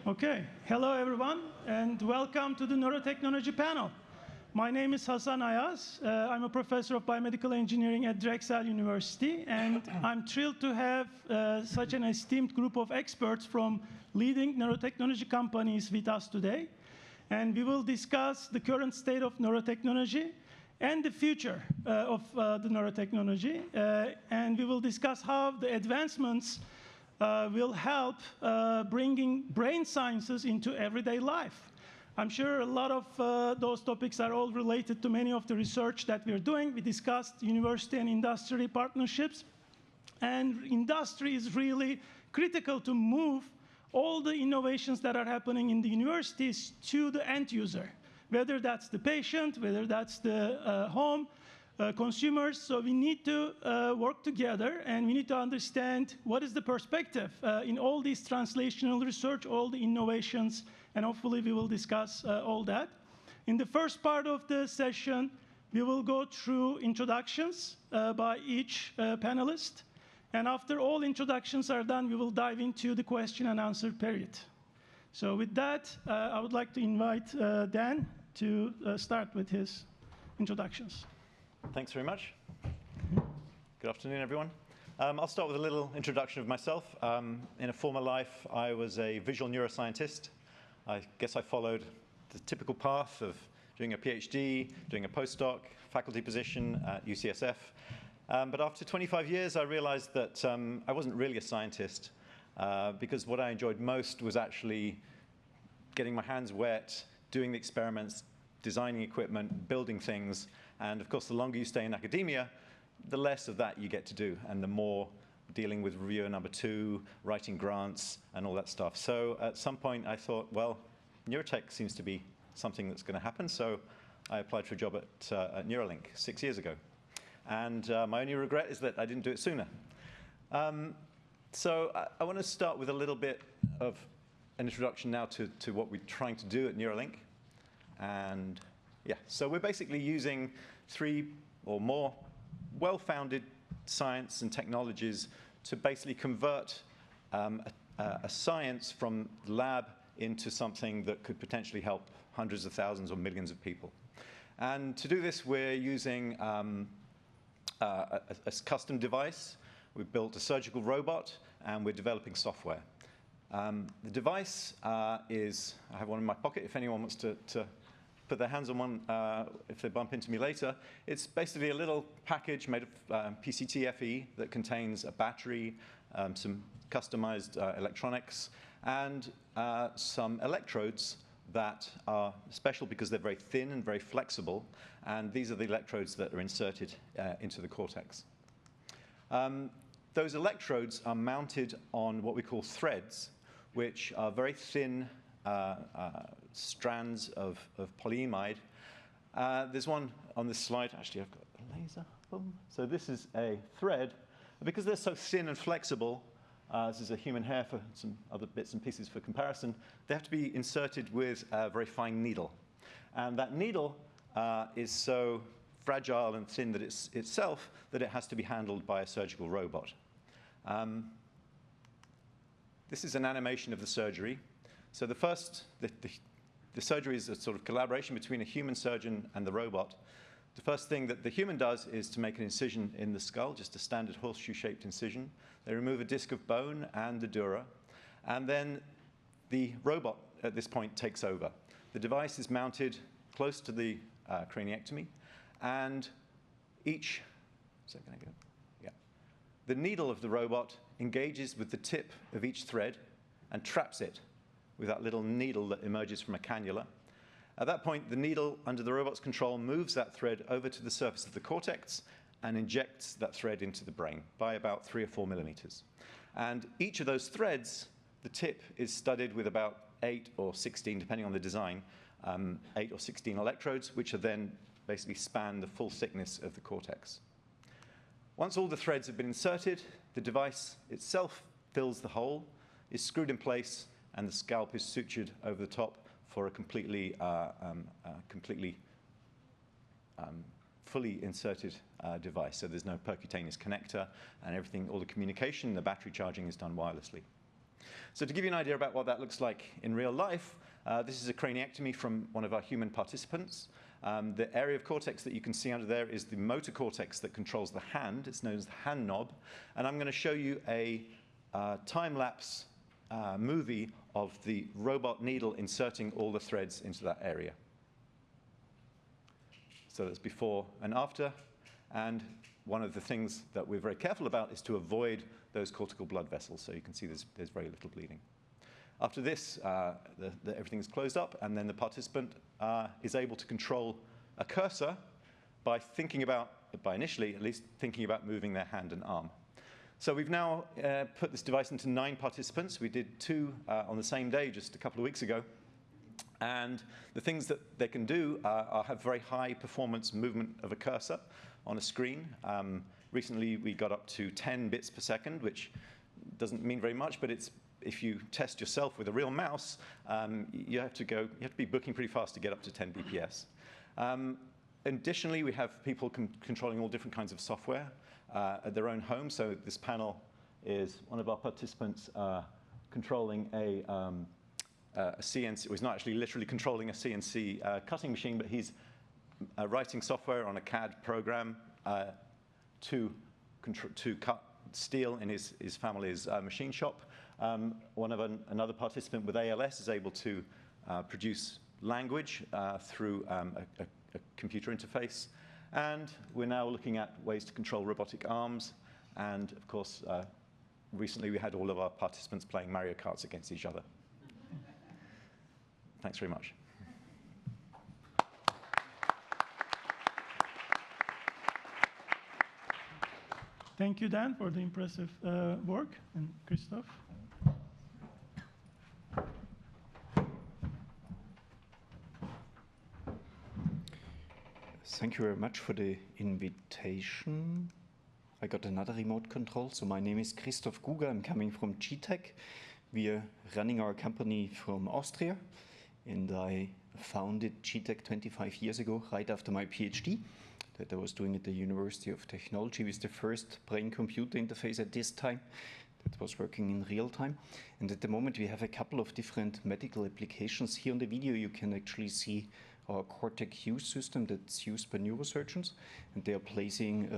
Okay, hello everyone, and welcome to the Neurotechnology Panel. My name is Hasan Ayaz. I'm a professor of biomedical engineering at Drexel University, and I'm thrilled to have such an esteemed group of experts from leading neurotechnology companies with us today. And we will discuss the current state of neurotechnology and the future of the neurotechnology. And we will discuss how the advancements will help bringing brain sciences into everyday life. I'm sure a lot of those topics are all related to many of the research that we're doing. We discussed university and industry partnerships. And industry is really critical to move all the innovations that are happening in the universities to the end user, whether that's the patient, whether that's the home, consumers. So we need to work together, and we need to understand what is the perspective in all these translational research, all the innovations, and hopefully we will discuss all that. In the first part of the session, we will go through introductions by each panelist. And after all introductions are done, we will dive into the question and answer period. So with that, I would like to invite Dan to start with his introductions. Thanks very much. Good afternoon, everyone. I'll start with a little introduction of myself. In a former life, I was a visual neuroscientist. I guess I followed the typical path of doing a PhD, doing a postdoc, faculty position at UCSF. But after 25 years, I realized that I wasn't really a scientist because what I enjoyed most was actually getting my hands wet, doing the experiments, designing equipment, building things. And of course, the longer you stay in academia, the less of that you get to do, and the more dealing with reviewer number 2, writing grants, and all that stuff. So at some point, I thought, well, neurotech seems to be something that's going to happen. So I applied for a job at Neuralink 6 years ago. And my only regret is that I didn't do it sooner. So I want to start with a little bit of an introduction now to what we're trying to do at Neuralink. And yeah, so we're basically using 3 or more well-founded science and technologies to basically convert a science from the lab into something that could potentially help hundreds of thousands or millions of people. And to do this, we're using a custom device. We've built a surgical robot, and we're developing software. The device is, I have one in my pocket if anyone wants to put their hands on one if they bump into me later. It's basically a little package made of PCT-FE that contains a battery, some customized electronics, and some electrodes that are special because they're very thin and very flexible. And these are the electrodes that are inserted into the cortex. Those electrodes are mounted on what we call threads, which are very thin strands of polyimide. There's one on this slide. Actually, I've got a laser. Boom. So this is a thread. Because they're so thin and flexible, this is a human hair for some other bits and pieces for comparison, they have to be inserted with a very fine needle. And that needle is so fragile and thin that itself that it has to be handled by a surgical robot. This is an animation of the surgery. So the surgery is a sort of collaboration between a human surgeon and the robot. The first thing that the human does is to make an incision in the skull, just a standard horseshoe-shaped incision. They remove a disc of bone and the dura. And then the robot, at this point, takes over. The device is mounted close to the craniectomy. And is that going to go? Yeah. The needle of the robot engages with the tip of each thread and traps it with that little needle that emerges from a cannula. At that point, the needle, under the robot's control, moves that thread over to the surface of the cortex and injects that thread into the brain by about 3 or 4 millimeters. And each of those threads, the tip is studded with about 8 or 16, depending on the design, 8 or 16 electrodes, which are then basically span the full thickness of the cortex. Once all the threads have been inserted, the device itself fills the hole, is screwed in place, and the scalp is sutured over the top for a completely fully inserted device. So there's no percutaneous connector, and everything, all the communication, the battery charging is done wirelessly. So to give you an idea about what that looks like in real life, this is a craniectomy from one of our human participants. The area of cortex that you can see under there is the motor cortex that controls the hand. It's known as the hand knob. And I'm going to show you a time-lapse movie of the robot needle inserting all the threads into that area. So that's before and after. And one of the things that we're very careful about is to avoid those cortical blood vessels. So you can see there's very little bleeding. After this, everything is closed up, and then the participant is able to control a cursor by thinking about, by initially at least, thinking about moving their hand and arm. So we've now put this device into 9 participants. We did 2 on the same day just a couple of weeks ago. And the things that they can do are have very high performance movement of a cursor on a screen. Recently, we got up to 10 bits per second, which doesn't mean very much, but if you test yourself with a real mouse, you have to be booking pretty fast to get up to 10 BPS. Additionally, we have people controlling all different kinds of software at their own home. So this panel is one of our participants controlling a CNC. Well, he's not actually literally controlling a CNC cutting machine, but he's writing software on a CAD program to cut steel in his family's machine shop. Another participant with ALS is able to produce language through a computer interface. And we're now looking at ways to control robotic arms. And of course, recently we had all of our participants playing Mario Karts against each other. Thanks very much. Thank you, Dan, for the impressive work, and Christoph. Thank you very much for the invitation. I got another remote control. So my name is Christoph Guger. I'm coming from g.tec. We are running our company from Austria, and I founded g.tec 25 years ago, right after my PhD that I was doing at the University of Technology with the first brain-computer interface at this time that was working in real time. And at the moment we have a couple of different medical applications. Here on the video you can actually see our Cortex-U system that's used by neurosurgeons, and they are placing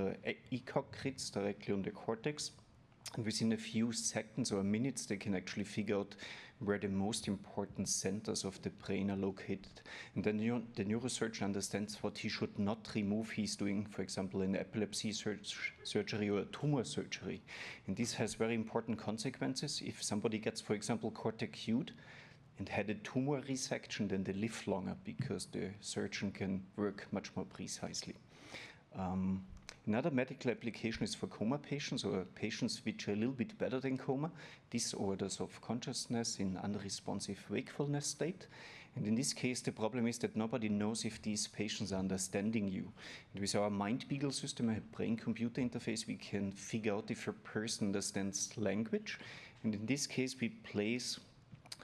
ECOG grids directly on the cortex. And within a few seconds or minutes, they can actually figure out where the most important centers of the brain are located. And then the neurosurgeon understands what he should not remove. He's doing, for example, an epilepsy surgery or a tumor surgery. And this has very important consequences. If somebody gets, for example, Cortex-U'd and had a tumor resection, then they live longer because the surgeon can work much more precisely. Another medical application is for coma patients, or patients which are a little bit better than coma, disorders of consciousness in unresponsive wakefulness state. And in this case, the problem is that nobody knows if these patients are understanding you. And with our MindBeagle system, a brain-computer interface, we can figure out if a person understands language. And in this case, we place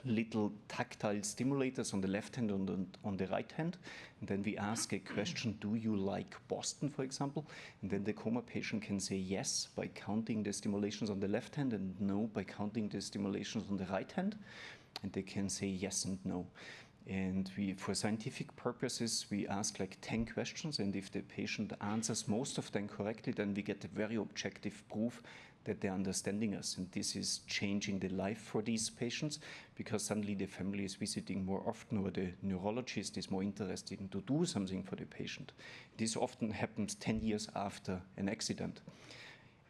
little tactile stimulators on the left hand and on the right hand. And then we ask a question, do you like Boston, for example? And then the coma patient can say yes by counting the stimulations on the left hand and no by counting the stimulations on the right hand. And they can say yes and no. And for scientific purposes, we ask like 10 questions. And if the patient answers most of them correctly, then we get a very objective proof that they're understanding us. And this is changing the life for these patients because suddenly the family is visiting more often, or the neurologist is more interested in to do something for the patient. This often happens 10 years after an accident.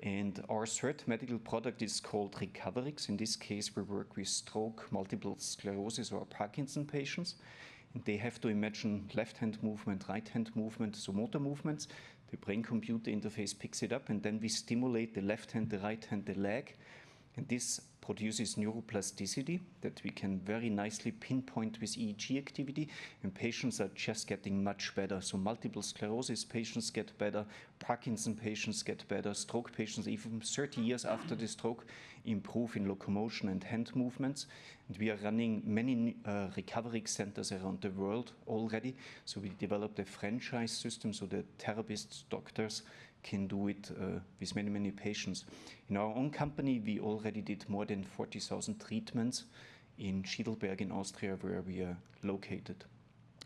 And our third medical product is called Recoverix. In this case, we work with stroke, multiple sclerosis, or Parkinson patients. And they have to imagine left-hand movement, right-hand movement, so motor movements. The brain-computer interface picks it up, and then we stimulate the left hand, the right hand, the leg. And this produces neuroplasticity that we can very nicely pinpoint with EEG activity, and patients are just getting much better. So multiple sclerosis patients get better, Parkinson patients get better, stroke patients, even 30 years after the stroke, improve in locomotion and hand movements. And we are running many recovery centers around the world already. So we developed a franchise system so that therapists, doctors can do it with many, many patients. In our own company, we already did more than 40,000 treatments in Schiedlberg in Austria, where we are located.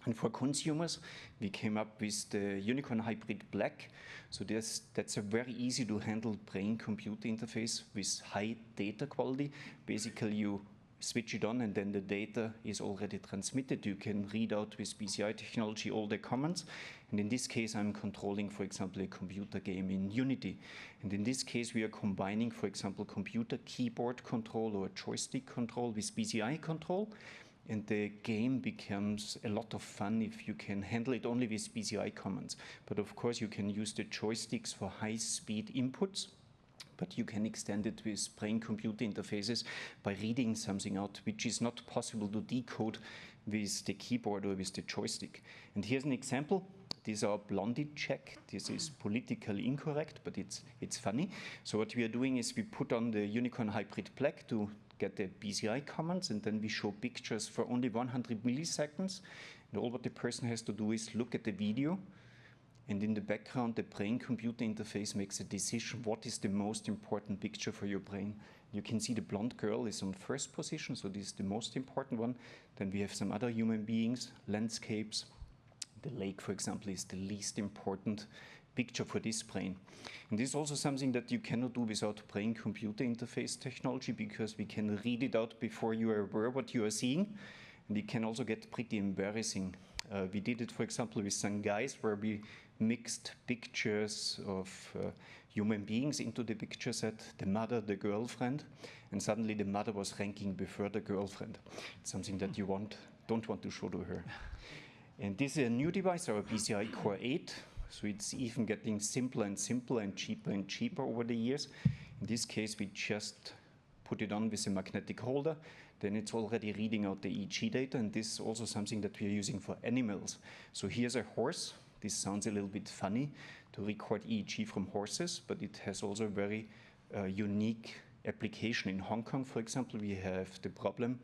And for consumers, we came up with the Unicorn Hybrid Black. So that's a very easy to handle brain-computer interface with high data quality. Basically, you switch it on and then the data is already transmitted. You can read out with BCI technology all the commands. And in this case, I'm controlling, for example, a computer game in Unity. And in this case, we are combining, for example, computer keyboard control or joystick control with BCI control. And the game becomes a lot of fun if you can handle it only with BCI commands. But of course, you can use the joysticks for high-speed inputs. But you can extend it with brain-computer interfaces by reading something out, which is not possible to decode with the keyboard or with the joystick. And here's an example. This is our blondie check. This is politically incorrect, but it's funny. So what we are doing is we put on the Unicorn Hybrid Black to get the BCI commands, and then we show pictures for only 100 milliseconds. And all what the person has to do is look at the video, and in the background, the brain-computer interface makes a decision what is the most important picture for your brain. You can see the blonde girl is on first position, so this is the most important one. Then we have some other human beings, landscapes. The lake, for example, is the least important picture for this brain. And this is also something that you cannot do without brain-computer interface technology, because we can read it out before you are aware what you are seeing. And it can also get pretty embarrassing. We did it, for example, with some guys where we mixed pictures of human beings into the picture set, the mother, the girlfriend, and suddenly the mother was ranking before the girlfriend. It's something that you don't want to show to her. And this is a new device, our BCI Core 8. So it's even getting simpler and simpler and cheaper over the years. In this case, we just put it on with a magnetic holder. Then it's already reading out the EEG data. And this is also something that we are using for animals. So here's a horse. This sounds a little bit funny to record EEG from horses, but it has also a very unique application. In Hong Kong, for example, we have the problem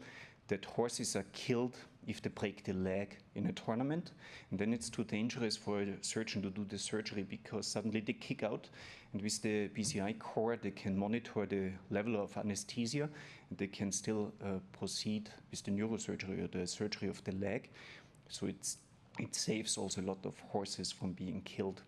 that horses are killed if they break the leg in a tournament. And then it's too dangerous for a surgeon to do the surgery because suddenly they kick out. And with the BCI core, they can monitor the level of anesthesia, and they can still proceed with the neurosurgery or the surgery of the leg. So it saves also a lot of horses from being killed.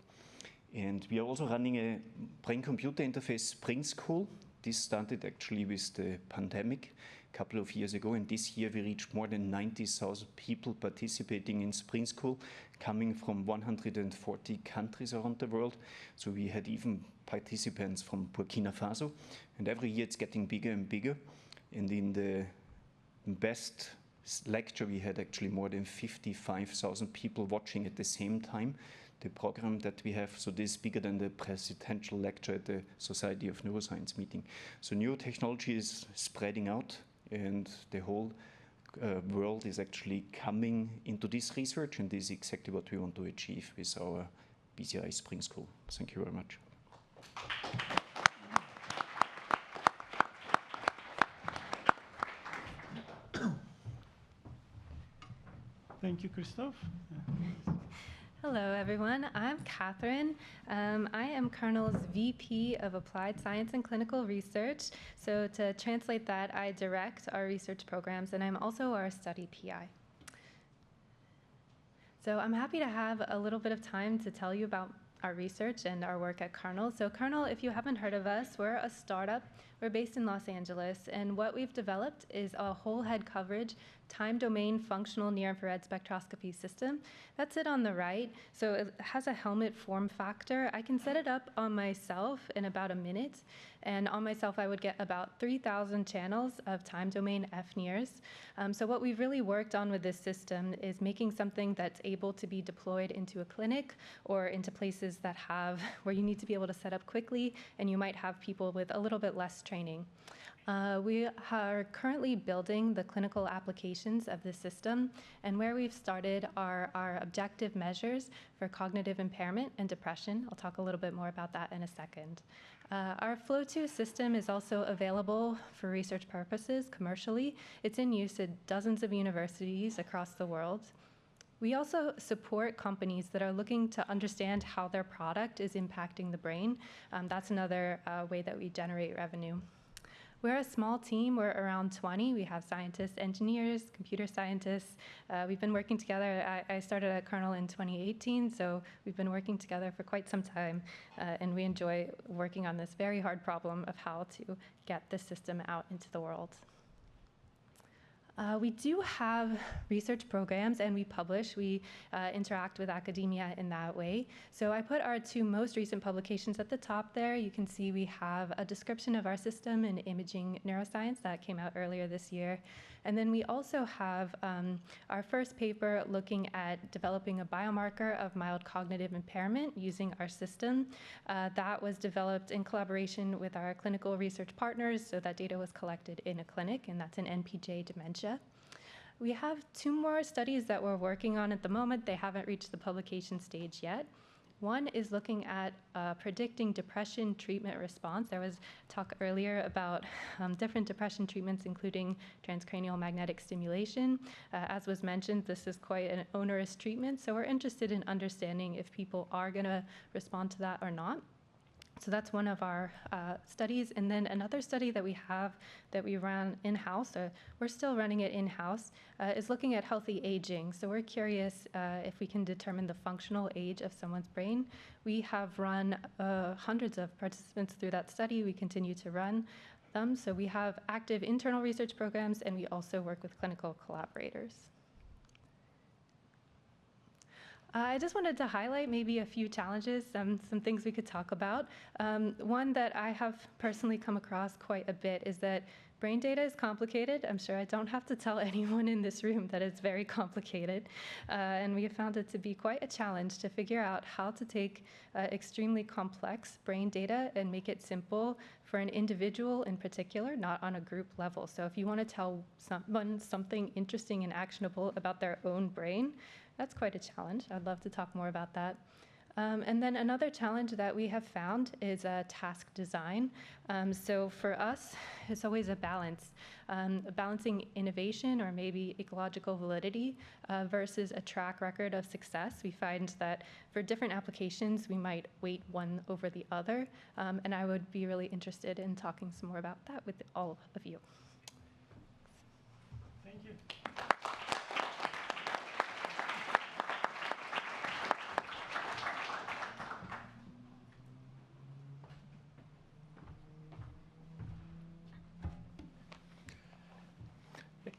And we are also running a brain-computer interface spring school. This started actually with the pandemic a couple of years ago, and this year we reached more than 90,000 people participating in spring school, coming from 140 countries around the world. So we had even participants from Burkina Faso, and every year it's getting bigger and bigger. And in the best lecture, we had actually more than 55,000 people watching at the same time the program that we have. So this is bigger than the presidential lecture at the Society of Neuroscience meeting. So neurotechnology is spreading out, and the whole world is actually coming into this research, and this is exactly what we want to achieve with our BCI Spring School. Thank you very much. Thank you, Christoph. Hello, everyone. I'm Katherine. I am Kernel's VP of Applied Science and Clinical Research. So to translate that, I direct our research programs, and I'm also our study PI. So I'm happy to have a little bit of time to tell you about our research and our work at Kernel. So Kernel, if you haven't heard of us, we're a startup. We're based in Los Angeles, and what we've developed is a whole head coverage time domain functional near-infrared spectroscopy system. That's it on the right. So it has a helmet form factor. I can set it up on myself in about a minute, and on myself I would get about 3,000 channels of time domain FNIRs. So what we've really worked on with this system is making something that's able to be deployed into a clinic or into places that have where you need to be able to set up quickly, and you might have people with a little bit less training. We are currently building the clinical applications of this system, and where we've started are our objective measures for cognitive impairment and depression. I'll talk a little bit more about that in a second. Our Flow2 system is also available for research purposes commercially. It's in use at dozens of universities across the world. We also support companies that are looking to understand how their product is impacting the brain. That's another way that we generate revenue. We're a small team. We're around 20. We have scientists, engineers, computer scientists. We've been working together. I started at Kernel in 2018, so we've been working together for quite some time, and we enjoy working on this very hard problem of how to get this system out into the world. We do have research programs, and we publish. We interact with academia in that way. So I put our two most recent publications at the top there. You can see we have a description of our system in imaging neuroscience that came out earlier this year. And then we also have our first paper looking at developing a biomarker of mild cognitive impairment using our system. That was developed in collaboration with our clinical research partners, so that data was collected in a clinic, and that's in NPJ dementia. We have two more studies that we're working on at the moment. They haven't reached the publication stage yet. One is looking at predicting depression treatment response. There was talk earlier about different depression treatments, including transcranial magnetic stimulation. As was mentioned, this is quite an onerous treatment, so we're interested in understanding if people are going to respond to that or not. So that's one of our studies. And then another study that we have that we ran in-house, we're still running it in-house, is looking at healthy aging. So we're curious if we can determine the functional age of someone's brain. We have run hundreds of participants through that study. We continue to run them. So we have active internal research programs, and we also work with clinical collaborators. I just wanted to highlight maybe a few challenges, some things we could talk about. One that I have personally come across quite a bit is that brain data is complicated. I'm sure I don't have to tell anyone in this room that it's very complicated. And we have found it to be quite a challenge to figure out how to take extremely complex brain data and make it simple for an individual in particular, not on a group level. So if you want to tell someone something interesting and actionable about their own brain, that's quite a challenge. I'd love to talk more about that. And then another challenge that we have found is task design. So for us, it's always a balance, balancing innovation or maybe ecological validity versus a track record of success. We find that for different applications, we might weight one over the other. And I would be really interested in talking some more about that with all of you. Thank you.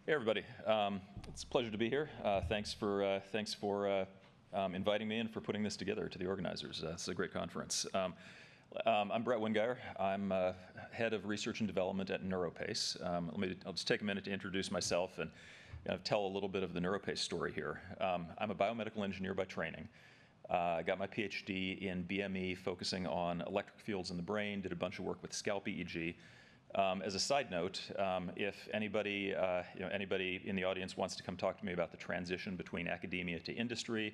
Hey everybody, it's a pleasure to be here. Thanks for inviting me and for putting this together to the organizers. It's a great conference. I'm Brett Wingeier. I'm head of research and development at NeuroPace. I'll just take a minute to introduce myself and tell a little bit of the NeuroPace story here. I'm a biomedical engineer by training. I got my PhD in BME, focusing on electric fields in the brain. Did a bunch of work with scalp EEG. As a side note, if anybody in the audience wants to come talk to me about the transition between academia to industry,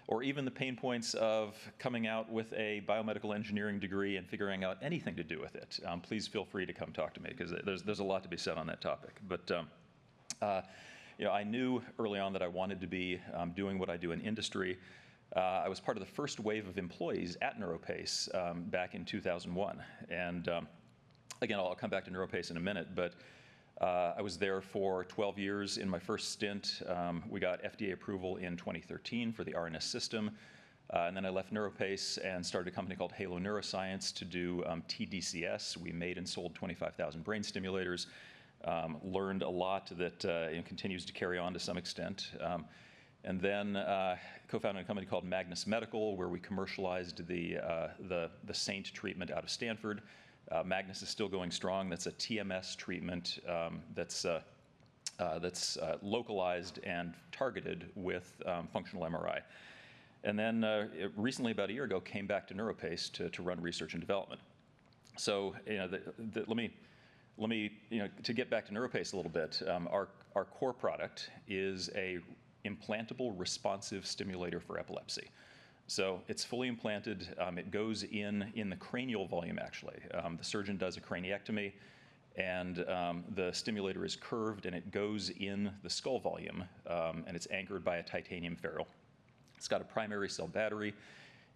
or even the pain points of coming out with a biomedical engineering degree and figuring out anything to do with it, please feel free to come talk to me, because there's a lot to be said on that topic. But I knew early on that I wanted to be doing what I do in industry. I was part of the first wave of employees at NeuroPace back in 2001, and again, I'll come back to NeuroPace in a minute, but I was there for 12 years. In my first stint, we got FDA approval in 2013 for the RNS system, and then I left NeuroPace and started a company called Halo Neuroscience to do TDCS. We made and sold 25,000 brain stimulators, learned a lot that continues to carry on to some extent. And then co-founded a company called Magnus Medical, where we commercialized the SAINT treatment out of Stanford. Magnus is still going strong. That's a TMS treatment that's localized and targeted with functional MRI. And then recently, about a year ago, came back to NeuroPace to run research and development. So let me to get back to NeuroPace a little bit. Our core product is a implantable responsive stimulator for epilepsy. So it's fully implanted. It goes in the cranial volume, actually. The surgeon does a craniectomy, And the stimulator is curved, and it goes in the skull volume, and it's anchored by a titanium ferrule. It's got a primary cell battery.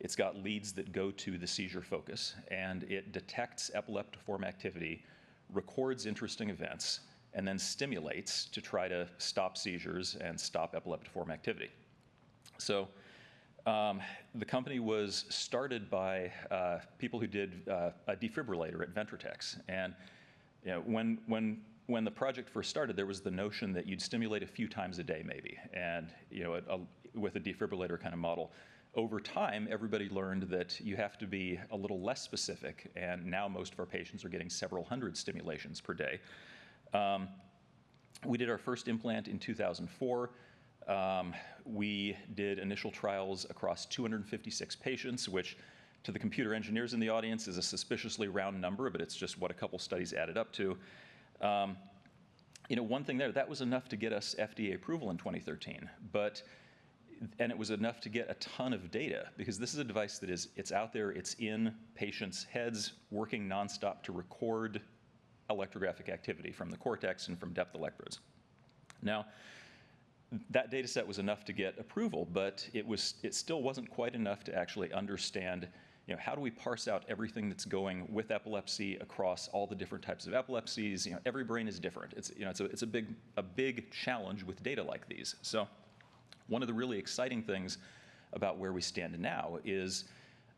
It's got leads that go to the seizure focus, and it detects epileptiform activity, records interesting events, and then stimulates to try to stop seizures and stop epileptiform activity. So the company was started by people who did a defibrillator at Ventrotex. And you know, when the project first started, there was the notion that you'd stimulate a few times a day, maybe, and you know, with a defibrillator kind of model. Over time, everybody learned that you have to be a little less specific, and now most of our patients are getting several hundred stimulations per day. We did our first implant in 2004. We did initial trials across 256 patients, which to the computer engineers in the audience is a suspiciously round number, but it's just what a couple studies added up to. You know, one thing there, that was enough to get us FDA approval in 2013, and it was enough to get a ton of data, because this is a device that it's out there, it's in patients' heads, working nonstop to record electrographic activity from the cortex and from depth electrodes. Now, that data set was enough to get approval, but it still wasn't quite enough to actually understand, you know, how do we parse out everything that's going with epilepsy across all the different types of epilepsies? You know, every brain is different. It's a big challenge with data like these. So one of the really exciting things about where we stand now is,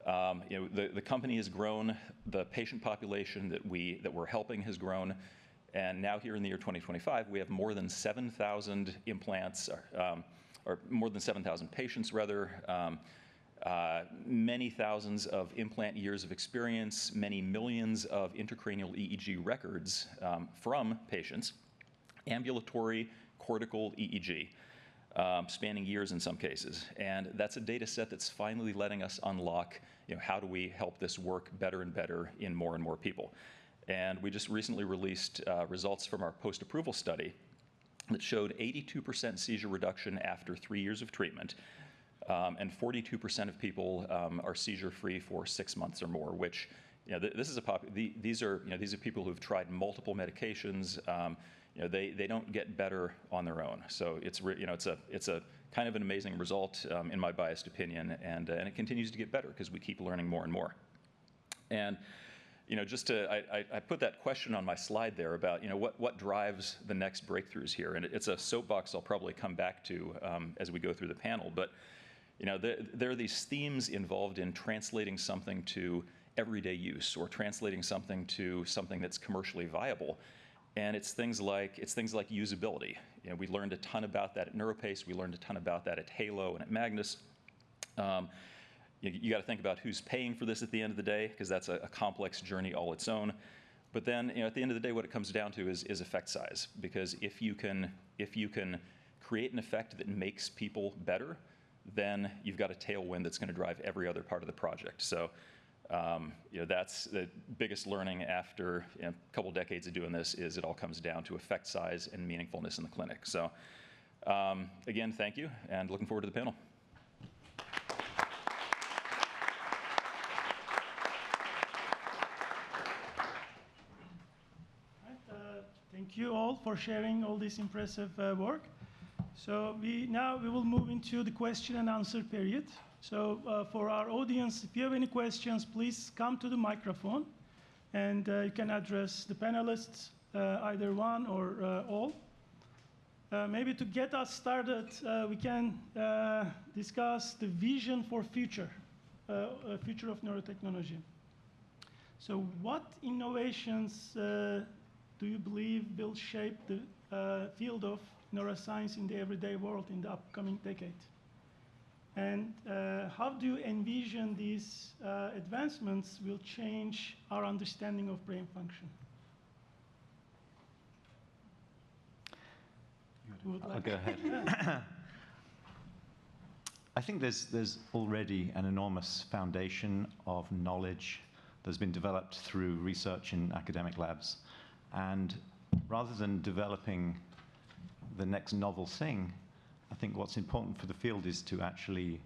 you know, the company has grown, the patient population that we're helping has grown, and now here in the year 2025, we have more than 7,000 implants, or more than 7,000 patients rather, many thousands of implant years of experience, many millions of intracranial EEG records from patients, ambulatory cortical EEG. Spanning years in some cases. And that's a data set that's finally letting us unlock, you know, how do we help this work better and better in more and more people. And we just recently released results from our post-approval study that showed 82% seizure reduction after 3 years of treatment, and 42% of people are seizure-free for 6 months or more, which, you know, this is these are people who've tried multiple medications. You know, they don't get better on their own. So it's a kind of an amazing result, in my biased opinion, and it continues to get better because we keep learning more and more. And you know, I put that question on my slide there about, you know, what drives the next breakthroughs here, and it's a soapbox I'll probably come back to as we go through the panel. But you know, there are these themes involved in translating something to everyday use, or translating something to something that's commercially viable. And it's things like usability. You know, we learned a ton about that at NeuroPace. We learned a ton about that at Halo and at Magnus. You got to think about who's paying for this at the end of the day, because that's a complex journey all its own. But then, you know, at the end of the day, what it comes down to is effect size. Because if you can create an effect that makes people better, then you've got a tailwind that's going to drive every other part of the project. So. You know, that's the biggest learning after, you know, a couple decades of doing this, is it all comes down to effect size and meaningfulness in the clinic. So again, thank you, and looking forward to the panel. Thank you all for sharing all this impressive work. So now we will move into the question and answer period. So for our audience, if you have any questions, please come to the microphone, and you can address the panelists, either one or all. Maybe to get us started, we can discuss the vision for future of neurotechnology. So what innovations do you believe will shape the field of neuroscience in the everyday world in the upcoming decade? And how do you envision these advancements will change our understanding of brain function? I'll go ahead. I think there's already an enormous foundation of knowledge that's been developed through research in academic labs. And rather than developing the next novel thing, I think what's important for the field is to actually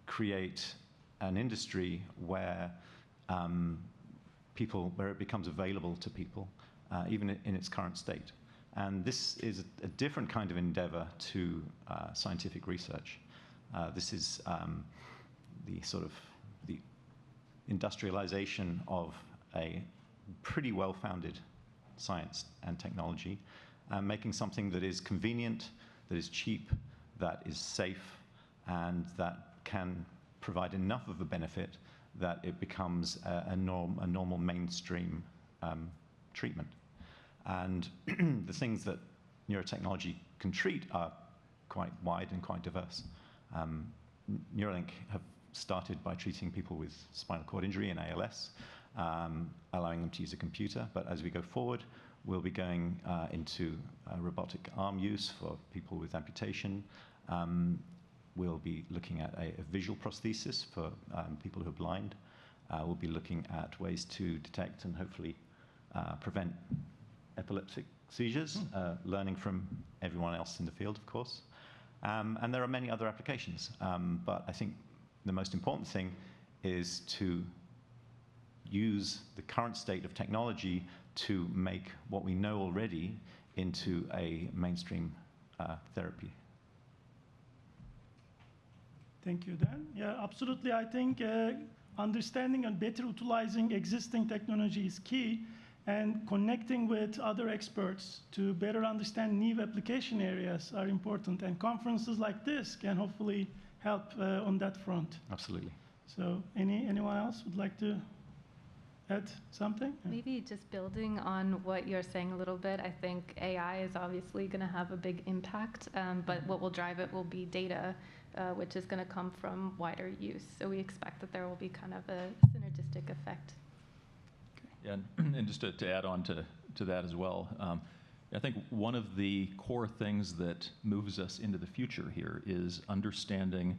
create an industry where where it becomes available to people, even in its current state. And this is a different kind of endeavor to scientific research. This is the sort of the industrialization of a pretty well-founded science and technology, making something that is convenient, that is cheap, that is safe, and that can provide enough of a benefit that it becomes a normal mainstream treatment. And the things that neurotechnology can treat are quite wide and quite diverse. Neuralink have started by treating people with spinal cord injury and ALS, allowing them to use a computer. But as we go forward, we'll be going into robotic arm use for people with amputation. We'll be looking at a visual prosthesis for people who are blind. We'll be looking at ways to detect and hopefully prevent epileptic seizures, learning from everyone else in the field, of course. And there are many other applications. But I think the most important thing is to use the current state of technology to make what we know already into a mainstream therapy. Thank you, Dan. Yeah, absolutely. I think understanding and better utilizing existing technology is key, and connecting with other experts to better understand new application areas are important. And conferences like this can hopefully help on that front. Absolutely. So anyone else would like to add something? Maybe just building on what you're saying a little bit, I think AI is obviously going to have a big impact, but what will drive it will be data, which is going to come from wider use. So we expect that there will be kind of a synergistic effect. Yeah, and just to add on to that as well, I think one of the core things that moves us into the future here is understanding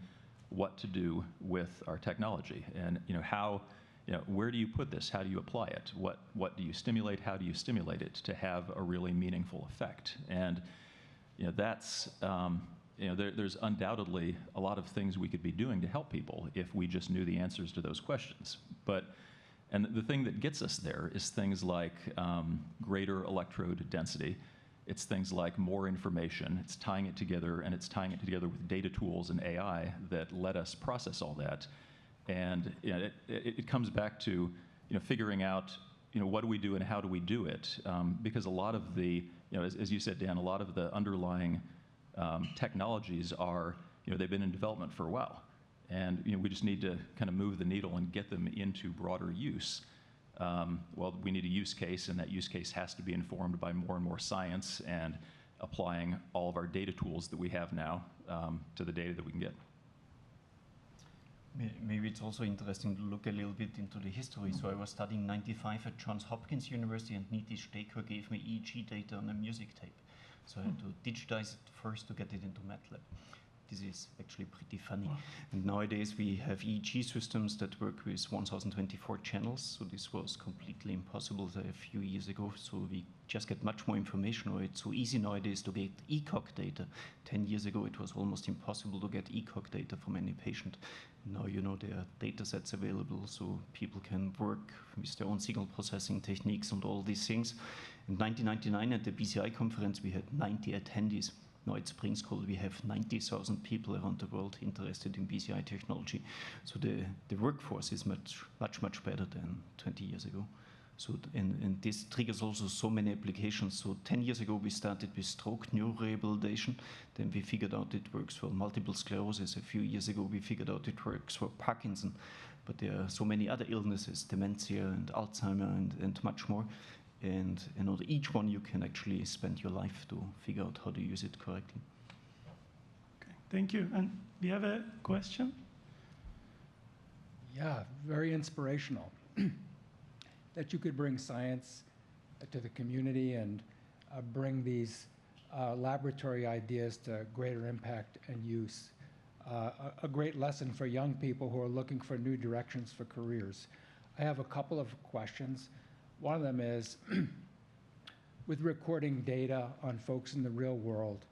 what to do with our technology, and how, where do you put this? How do you apply it? What do you stimulate? How do you stimulate it to have a really meaningful effect? And that's there's undoubtedly a lot of things we could be doing to help people if we just knew the answers to those questions. And the thing that gets us there is things like greater electrode density. It's things like more information. It's tying it together, and it's tying it together with data tools and AI that let us process all that. And it comes back to figuring out what do we do and how do we do it? Because a lot of the as you said, Dan, a lot of the underlying technologies are they've been in development for a while. And we just need to kind of move the needle and get them into broader use. Well, we need a use case, and that use case has to be informed by more and more science and applying all of our data tools that we have now to the data that we can get. Maybe it's also interesting to look a little bit into the history. So I was studying in '95 at Johns Hopkins University, and N.E.W gave me EEG data on a music tape. So I had to digitize it first to get it into MATLAB. This is actually pretty funny. Wow. And nowadays we have EEG systems that work with 1024 channels, so this was completely impossible a few years ago. So we just get much more information, or it's so easy nowadays to get ECOG data. 10 years ago it was almost impossible to get ECOG data from any patient. Now there are data sets available, so people can work with their own signal processing techniques and all these things. In 1999 at the BCI conference we had 90 attendees. Now at Spring School we have 90,000 people around the world interested in BCI technology. So the workforce is much better than 20 years ago. So and this triggers also so many applications. So 10 years ago we started with stroke neurorehabilitation. Then we figured out it works for multiple sclerosis. A few years ago we figured out it works for Parkinson. But there are so many other illnesses, dementia and Alzheimer and much more. And each one you can actually spend your life to figure out how to use it correctly. Okay, thank you. And we have a question? Yeah, very inspirational. That you could bring science to the community and bring these laboratory ideas to greater impact and use. A great lesson for young people who are looking for new directions for careers. I have a couple of questions. One of them is, with recording data on folks in the real world,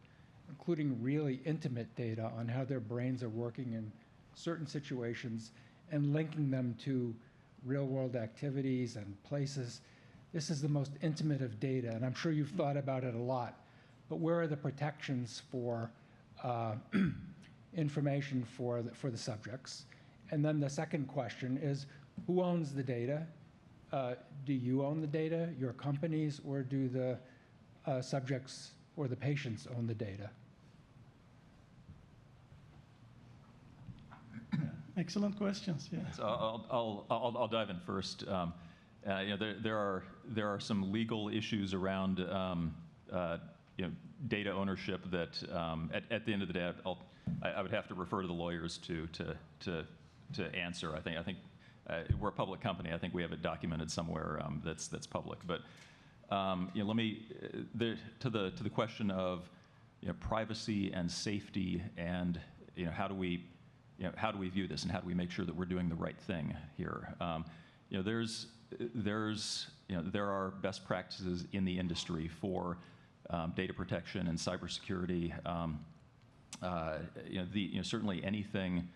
including really intimate data on how their brains are working in certain situations, and linking them to real-world activities and places, this is the most intimate of data, and I'm sure you've thought about it a lot, but where are the protections for information for the subjects? And then the second question is, who owns the data? Do you own the data, your companies, or do the subjects or the patients own the data? Excellent questions. Yeah. So I'll dive in first. There are some legal issues around data ownership that at the end of the day I would have to refer to the lawyers to answer. I think we're a public company. I think we have it documented somewhere that's public. But let me to the question of privacy and safety and how do we view this and how do we make sure that we're doing the right thing here? There are best practices in the industry for data protection and cybersecurity. Certainly anything,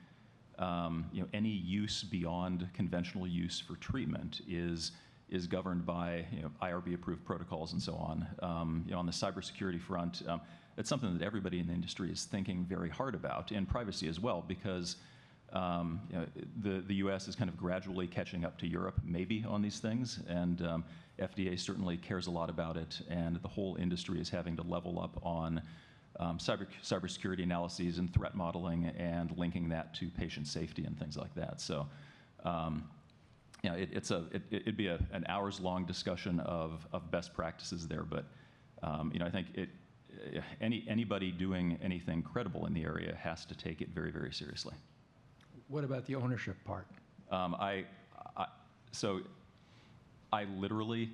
any use beyond conventional use for treatment is governed by IRB-approved protocols and so on. On the cybersecurity front, it's something that everybody in the industry is thinking very hard about, and privacy as well, because the U.S. is kind of gradually catching up to Europe, maybe, on these things, and FDA certainly cares a lot about it, and the whole industry is having to level up on cybersecurity analyses and threat modeling and linking that to patient safety and things like that. So, it'd be an hours-long discussion of best practices there, but I think anybody doing anything credible in the area has to take it very, very seriously. What about the ownership part? I literally,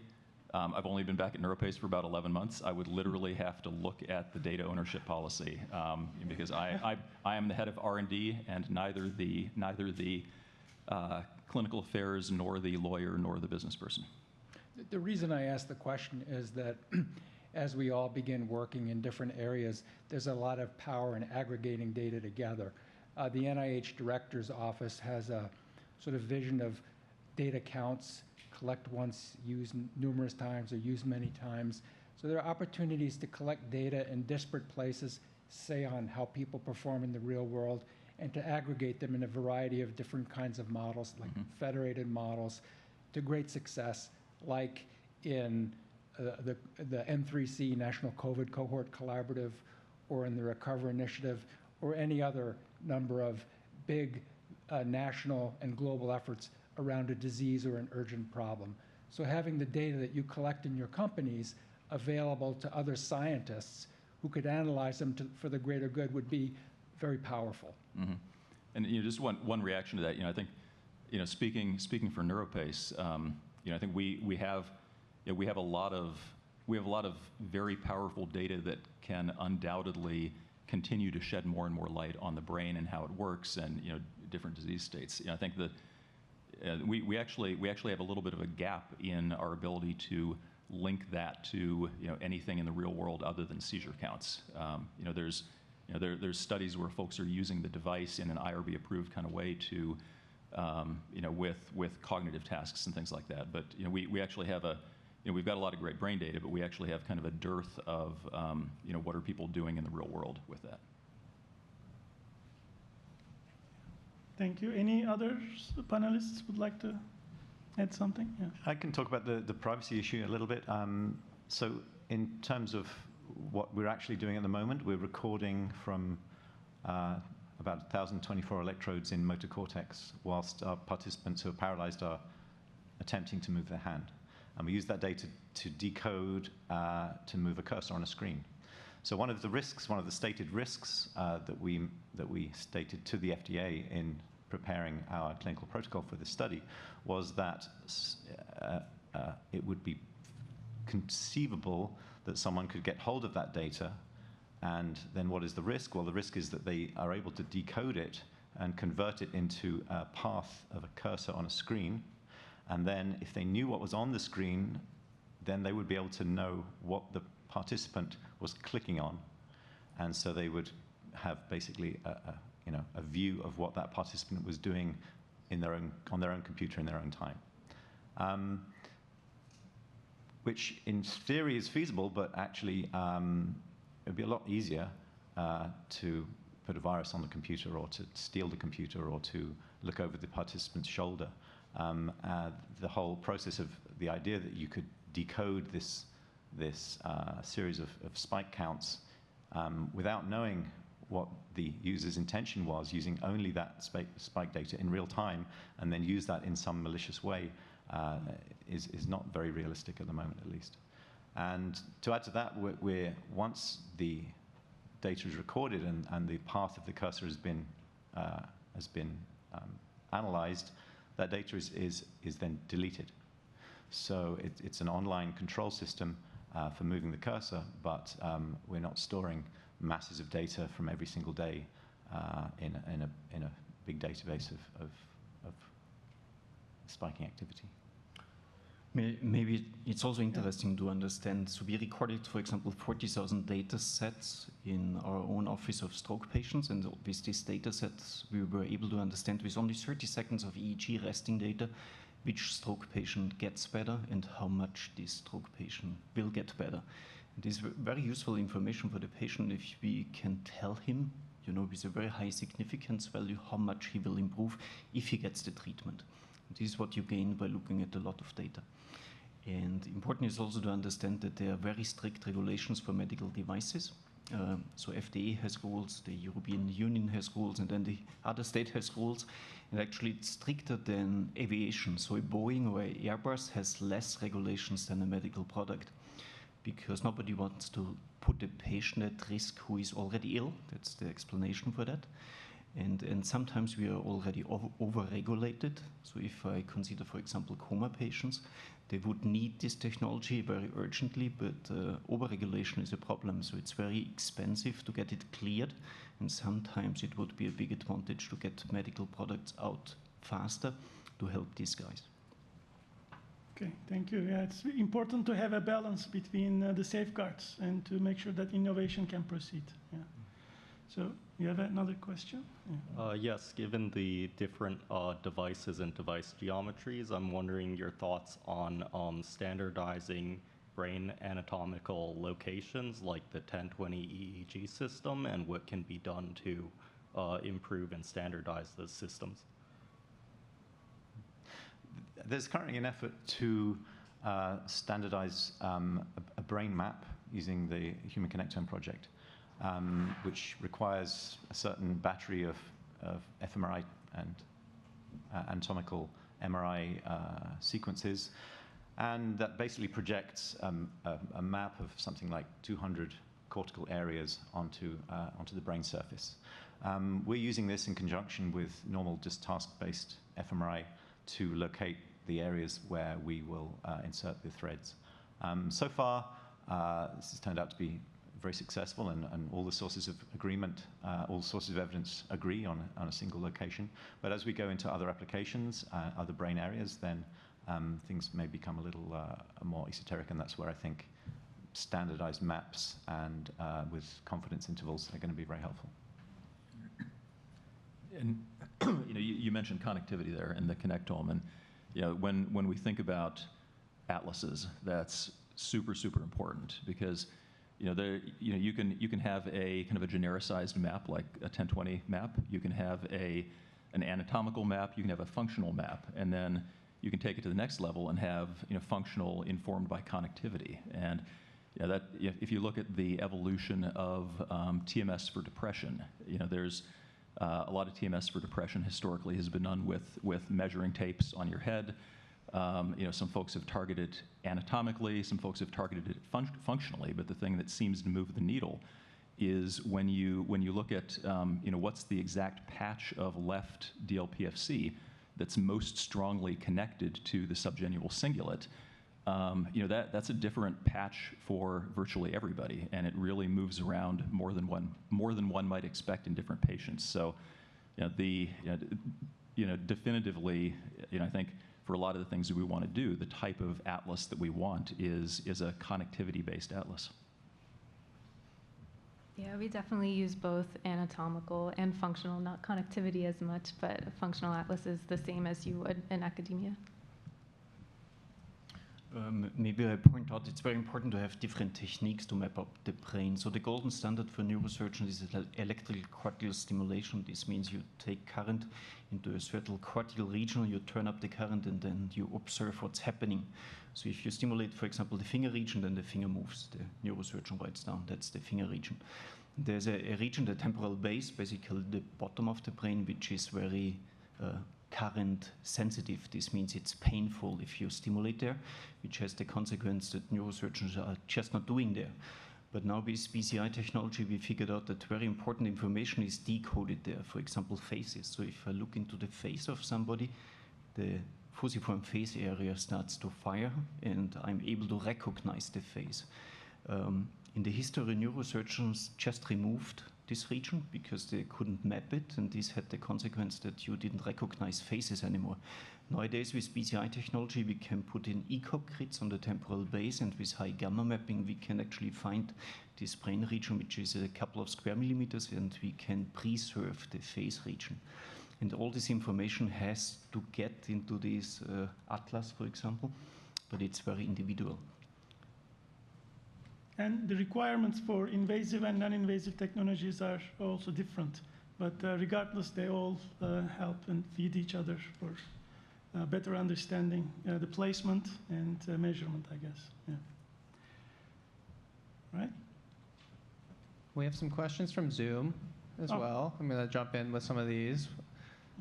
I've only been back at NeuroPace for about 11 months. I would literally have to look at the data ownership policy because I am the head of R&D, and neither the clinical affairs nor the lawyer nor the business person. The reason I ask the question is that as we all begin working in different areas, there's a lot of power in aggregating data together. The NIH Director's Office has a sort of vision of data counts, collect once, use numerous times, or use many times. So there are opportunities to collect data in disparate places, say on how people perform in the real world, and to aggregate them in a variety of different kinds of models, like federated models, to great success, like in the N3C National COVID Cohort Collaborative, or in the Recover Initiative, or any other number of big national and global efforts around a disease or an urgent problem. So having the data that you collect in your companies available to other scientists who could analyze them for the greater good would be very powerful. Mm-hmm. And just one reaction to that, I think, speaking for NeuroPace, I think we have a lot of very powerful data that can undoubtedly continue to shed more and more light on the brain and how it works and different disease states. I think that we actually have a little bit of a gap in our ability to link that to anything in the real world other than seizure counts. There's studies where folks are using the device in an IRB approved kind of way to with cognitive tasks and things like that. But we actually have we've got a lot of great brain data, but we actually have kind of a dearth of what are people doing in the real world with that. Thank you. Any others panelists would like to add something? Yeah. I can talk about the privacy issue a little bit. So in terms of what we're actually doing at the moment, we're recording from about 1,024 electrodes in motor cortex, whilst our participants who are paralyzed are attempting to move their hand. And we use that data to decode to move a cursor on a screen. So one of the stated risks that we stated to the FDA in preparing our clinical protocol for this study was that it would be conceivable that someone could get hold of that data, and then what is the risk? Well, the risk is that they are able to decode it and convert it into a path of a cursor on a screen, and then if they knew what was on the screen, then they would be able to know what the participant was clicking on, and so they would have basically a view of what that participant was doing on their own computer in their own time. which in theory is feasible, but actually it would be a lot easier to put a virus on the computer, or to steal the computer, or to look over the participant's shoulder. The whole process of the idea that you could decode this series of spike counts without knowing what the user's intention was, using only that spike data in real time, and then use that in some malicious way, is not very realistic at the moment, at least. And to add to that, once the data is recorded and the path of the cursor has been analyzed, that data is then deleted. So it's an online control system for moving the cursor, but we're not storing masses of data from every single day in a big database of spiking activity. Maybe it's also interesting to understand. So we recorded, for example, 40,000 data sets in our own office of stroke patients, and with these data sets, we were able to understand with only 30 seconds of EEG resting data which stroke patient gets better and how much this stroke patient will get better. It is very useful information for the patient if we can tell him, with a very high significance value, how much he will improve if he gets the treatment. This is what you gain by looking at a lot of data. And important is also to understand that there are very strict regulations for medical devices. So FDA has rules, the European Union has rules, and then the other state has rules. And actually it's stricter than aviation. So a Boeing or an Airbus has less regulations than a medical product, because nobody wants to put a patient at risk who is already ill. That's the explanation for that. And sometimes we are already over-regulated. So if I consider, for example, coma patients, they would need this technology very urgently, but over-regulation is a problem. So it's very expensive to get it cleared, and sometimes it would be a big advantage to get medical products out faster to help these guys. Okay, thank you. Yeah, it's important to have a balance between the safeguards and to make sure that innovation can proceed. Yeah. So you have another question? Yeah. Yes, given the different devices and device geometries, I'm wondering your thoughts on standardizing brain anatomical locations like the 1020 EEG system, and what can be done to improve and standardize those systems. There's currently an effort to standardize a brain map using the Human Connectome project, which requires a certain battery of fMRI and anatomical MRI sequences, and that basically projects a map of something like 200 cortical areas onto the brain surface. We're using this in conjunction with normal just task-based fMRI to locate the areas where we will insert the threads. So far, this has turned out to be very successful, and all the sources of agreement, all sources of evidence agree on a single location. But as we go into other applications, other brain areas, then things may become a little more esoteric, and that's where I think standardized maps and with confidence intervals are going to be very helpful. And you mentioned connectivity there in the connectome, and when we think about atlases, that's super important, because you can have a kind of a genericized map like a 1020 map. You can have an anatomical map. You can have a functional map, and then you can take it to the next level and have functional informed by connectivity. And that if you look at the evolution of TMS for depression, there's a lot of TMS for depression historically has been done with measuring tapes on your head. Some folks have targeted anatomically, some folks have targeted it functionally, but the thing that seems to move the needle is when you look at what's the exact patch of left DLPFC that's most strongly connected to the subgenual cingulate. That's a different patch for virtually everybody, and it really moves around more than one might expect in different patients. So, definitively, I think for a lot of the things that we want to do, the type of atlas that we want is a connectivity-based atlas. Yeah, we definitely use both anatomical and functional, not connectivity as much, but functional atlas is the same as you would in academia. Maybe I point out it's very important to have different techniques to map up the brain. So the golden standard for neurosurgeons is electrical cortical stimulation. This means you take current into a certain cortical region, you turn up the current, and then you observe what's happening. So if you stimulate, for example, the finger region, then the finger moves. The neurosurgeon writes down that's the finger region. There's a region, the temporal base, basically the bottom of the brain, which is very current sensitive. This means it's painful if you stimulate there, which has the consequence that neurosurgeons are just not doing there. But now with BCI technology, we figured out that very important information is decoded there. For example, faces. So if I look into the face of somebody, the fusiform face area starts to fire, and I'm able to recognize the face. In the history, neurosurgeons just removed this region because they couldn't map it, and this had the consequence that you didn't recognize faces anymore. Nowadays, with BCI technology, we can put in ECOG grids on the temporal base, and with high gamma mapping, we can actually find this brain region, which is a couple of square millimeters, and we can preserve the face region. And all this information has to get into this atlas, for example, but it's very individual. And the requirements for invasive and non-invasive technologies are also different. But regardless, they all help and feed each other for better understanding the placement and measurement, I guess. Yeah. Right? We have some questions from Zoom as well. I'm going to jump in with some of these.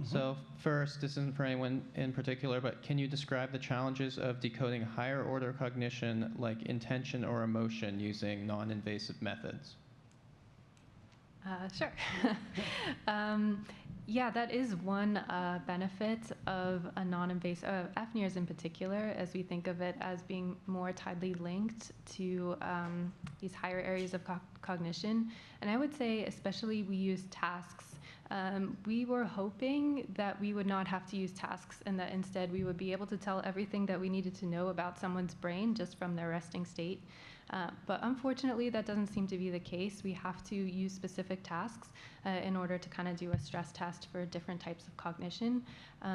So first, this isn't for anyone in particular, but can you describe the challenges of decoding higher order cognition like intention or emotion using non-invasive methods? Sure. Yeah, that is one benefit of a non-invasive, FNIRS in particular, as we think of it as being more tightly linked to these higher areas of cognition. And I would say especially we use tasks. We were hoping that we would not have to use tasks and that instead we would be able to tell everything that we needed to know about someone's brain just from their resting state. But unfortunately, that doesn't seem to be the case. We have to use specific tasks in order to kind of do a stress test for different types of cognition.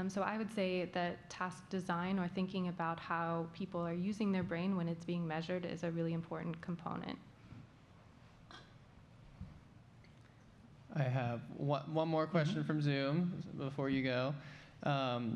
So I would say that task design or thinking about how people are using their brain when it's being measured is a really important component. I have one more question from Zoom before you go.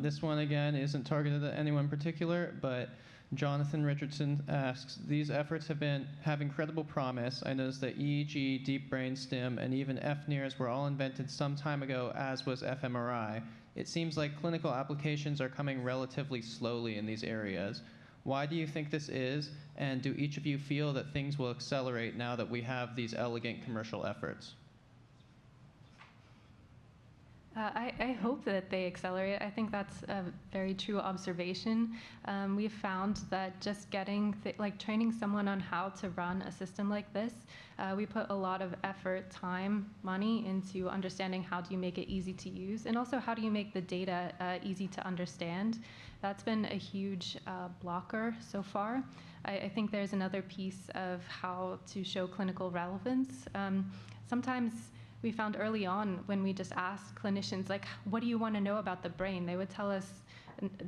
This one, again, isn't targeted at anyone in particular, but Jonathan Richardson asks, these efforts have incredible promise. I noticed that EEG, deep brain stim, and even FNIRS were all invented some time ago, as was fMRI. It seems like clinical applications are coming relatively slowly in these areas. Why do you think this is, and do each of you feel that things will accelerate now that we have these elegant commercial efforts? I hope that they accelerate. I think that's a very true observation. We've found that just getting, training someone on how to run a system like this, we put a lot of effort, time, money into understanding how do you make it easy to use, and also how do you make the data easy to understand. That's been a huge blocker so far. I think there's another piece of how to show clinical relevance. Sometimes we found early on when we just asked clinicians, like, what do you want to know about the brain? They would tell us,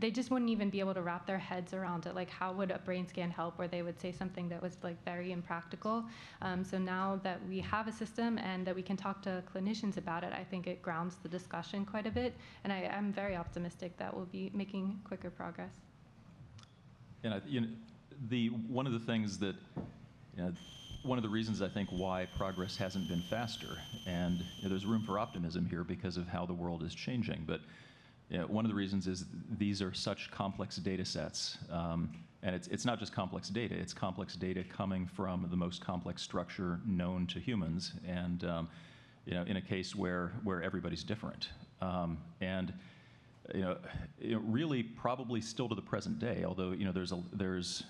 they just wouldn't even be able to wrap their heads around it. Like, how would a brain scan help? Or they would say something that was like very impractical. So now that we have a system and that we can talk to clinicians about it, I think it grounds the discussion quite a bit. And I'm very optimistic that we'll be making quicker progress. And one of the things that, one of the reasons I think why progress hasn't been faster, and there's room for optimism here because of how the world is changing, but one of the reasons is these are such complex data sets, and it's not just complex data, it's complex data coming from the most complex structure known to humans, and in a case where everybody's different. And really probably still to the present day, although there's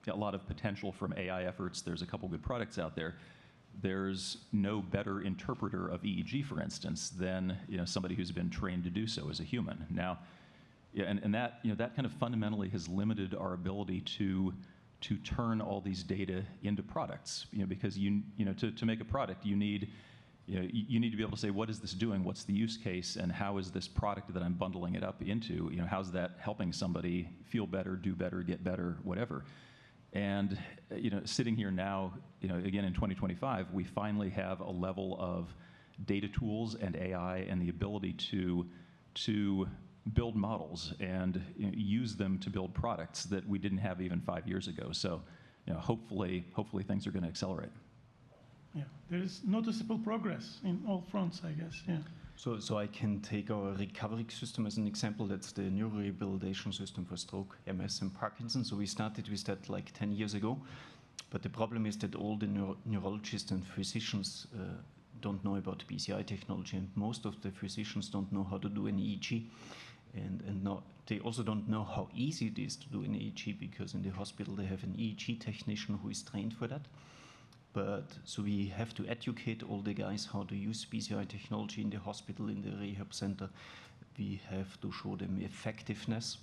a lot of potential from AI efforts. There's a couple good products out there. There's no better interpreter of EEG, for instance, than somebody who's been trained to do so as a human. Now, and that that kind of fundamentally has limited our ability to turn all these data into products. Because to make a product, you need you need to be able to say, what is this doing? What's the use case? And how is this product that I'm bundling it up into, how's that helping somebody feel better, do better, get better, whatever? And sitting here now, again in 2025, we finally have a level of data tools and AI and the ability to build models and use them to build products that we didn't have even 5 years ago. So, hopefully things are going to accelerate. Yeah, there is noticeable progress in all fronts, I guess. Yeah. So I can take our recovery system as an example. That's the neurorehabilitation system for stroke, MS, and Parkinson. So we started with that like 10 years ago. But the problem is that all the neurologists and physicians don't know about BCI technology, and most of the physicians don't know how to do an EEG. And they also don't know how easy it is to do an EEG, because in the hospital they have an EEG technician who is trained for that. But so we have to educate all the guys how to use BCI technology in the hospital, in the rehab center. We have to show them effectiveness.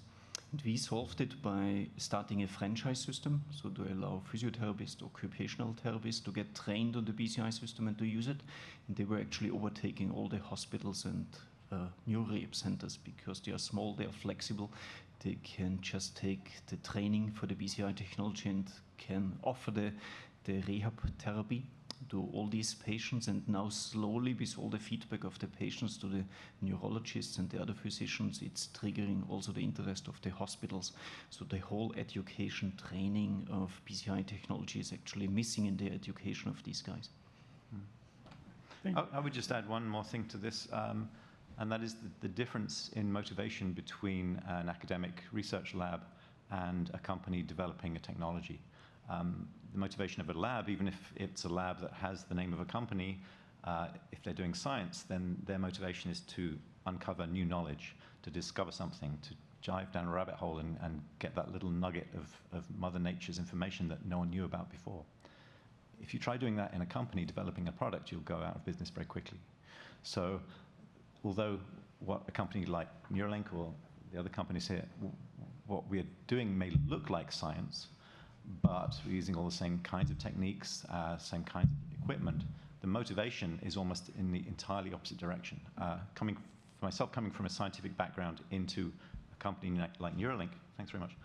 And we solved it by starting a franchise system, so to allow physiotherapists, occupational therapists to get trained on the BCI system and to use it. And they were actually overtaking all the hospitals and new rehab centers, because they are small, they are flexible. They can just take the training for the BCI technology and can offer the rehab therapy to all these patients. And now slowly, with all the feedback of the patients to the neurologists and the other physicians, it's triggering also the interest of the hospitals. So the whole education training of BCI technology is actually missing in the education of these guys. I would just add one more thing to this, and that is the difference in motivation between an academic research lab and a company developing a technology. The motivation of a lab, even if it's a lab that has the name of a company, if they're doing science, then their motivation is to uncover new knowledge, to discover something, to dive down a rabbit hole and get that little nugget of Mother Nature's information that no one knew about before. If you try doing that in a company developing a product, you'll go out of business very quickly. So although what a company like Neuralink or the other companies here, what we're doing may look like science, but we're using all the same kinds of techniques, same kinds of equipment, the motivation is almost in the entirely opposite direction. Coming from a scientific background into a company like Neuralink, thanks very much,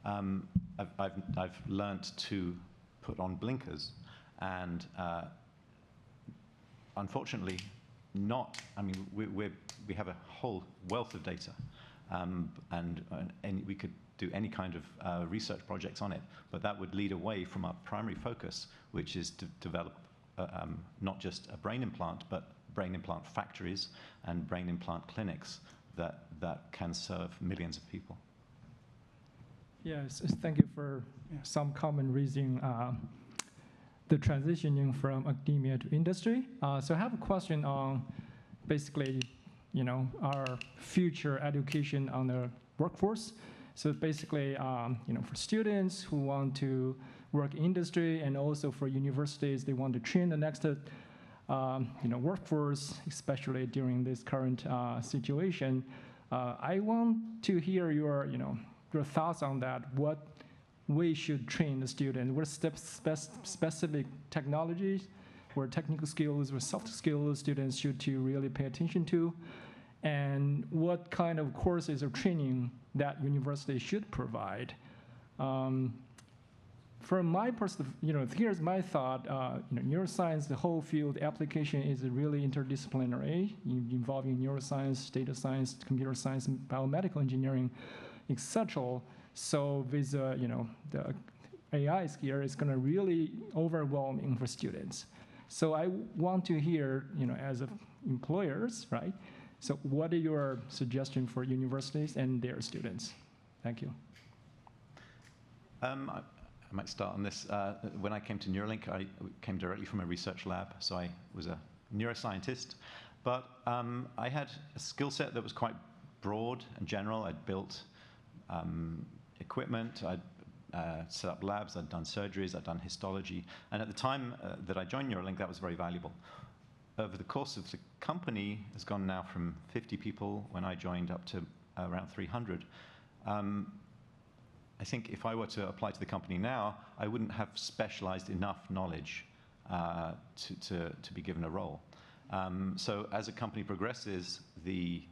I've learned to put on blinkers, and unfortunately, we have a whole wealth of data, and we could do any kind of research projects on it, but that would lead away from our primary focus, which is to develop not just a brain implant, but brain implant factories and brain implant clinics that can serve millions of people. Yes, thank you for some comment raising the transitioning from academia to industry. So I have a question on basically, our future education on the workforce. So basically, for students who want to work in industry, and also for universities, they want to train the next, workforce, especially during this current situation. I want to hear your thoughts on that. What we should train the student? What specific technologies, or technical skills, or soft skills students should to really pay attention to? And what kind of courses or training that university should provide? From my perspective, here's my thought. Neuroscience, the whole field application is really interdisciplinary, involving neuroscience, data science, computer science, and biomedical engineering, etc. So with the AI here, it's going to really overwhelming for students. So I want to hear, as employers, right? So what are your suggestions for universities and their students? Thank you. I might start on this. When I came to Neuralink, I came directly from a research lab, so I was a neuroscientist. But I had a skill set that was quite broad and general. I'd built equipment, I'd set up labs, I'd done surgeries, I'd done histology. And at the time that I joined Neuralink, that was very valuable. Over the course of the company, has gone now from 50 people when I joined up to around 300. I think if I were to apply to the company now, I wouldn't have specialized enough knowledge to be given a role. So as a company progresses, the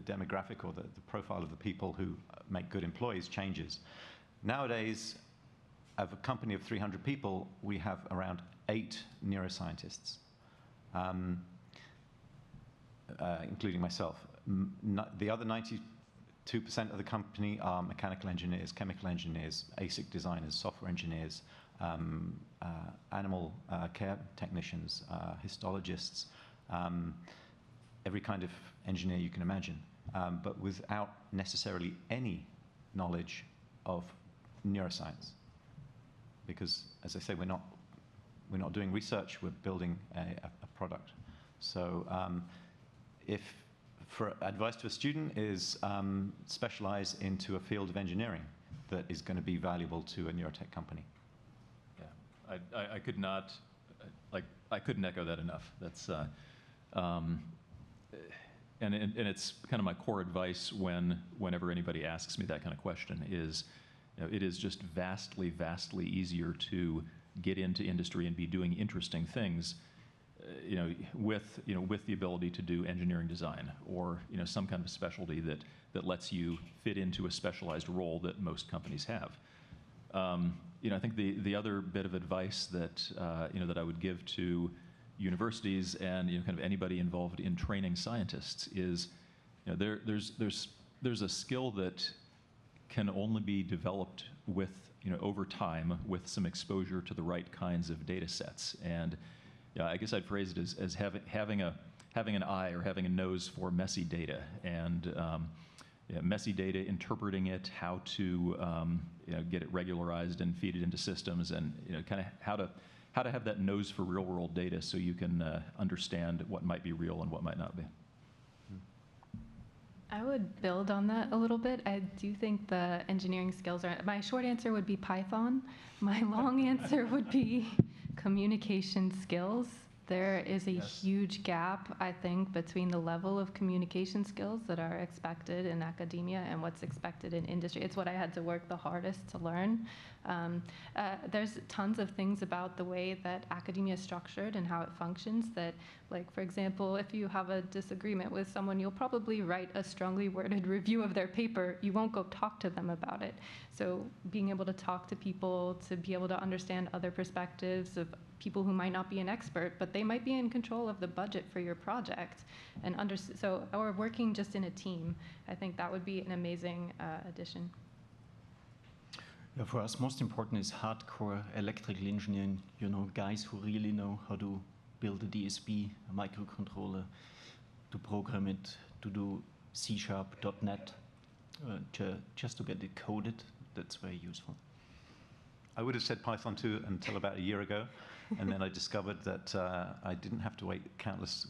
demographic or the profile of the people who make good employees changes. Nowadays, of a company of 300 people, we have around 8 neuroscientists, including myself. The other 92% of the company are mechanical engineers, chemical engineers, ASIC designers, software engineers, animal care technicians, histologists, every kind of engineer you can imagine, but without necessarily any knowledge of neuroscience. Because, as I say, we're not doing research, we're building a product. So for advice to a student is specialize into a field of engineering that is going to be valuable to a neurotech company. Yeah, I could not, I couldn't echo that enough. That's, and it's kind of my core advice whenever anybody asks me that kind of question is, it is just vastly, vastly easier to get into industry and be doing interesting things, with the ability to do engineering design or some kind of specialty that lets you fit into a specialized role that most companies have. I think the other bit of advice that that I would give to universities and kind of anybody involved in training scientists is, there's a skill that can only be developed with over time with some exposure to the right kinds of data sets. And I guess I'd phrase it as having an eye or having a nose for messy data and messy data, interpreting it, how to get it regularized and feed it into systems, and kind of how to have that nose for real world data so you can understand what might be real and what might not be. I would build on that a little bit. I do think the engineering skills are, my short answer would be Python. My long answer would be communication skills. There is a huge gap, I think, between the level of communication skills that are expected in academia and what's expected in industry. It's what I had to work the hardest to learn. There's tons of things about the way that academia is structured and how it functions that, like, for example, if you have a disagreement with someone, you'll probably write a strongly worded review of their paper. You won't go talk to them about it. So being able to talk to people, to be able to understand other perspectives of people who might not be an expert, but they might be in control of the budget for your project, and or working just in a team. I think that would be an amazing addition. Yeah, for us, most important is hardcore electrical engineering. Guys who really know how to build a DSP, a microcontroller, to program it, to do C#, .NET, just to get it coded. That's very useful. I would have said Python too until about a year ago, and then I discovered that I didn't have to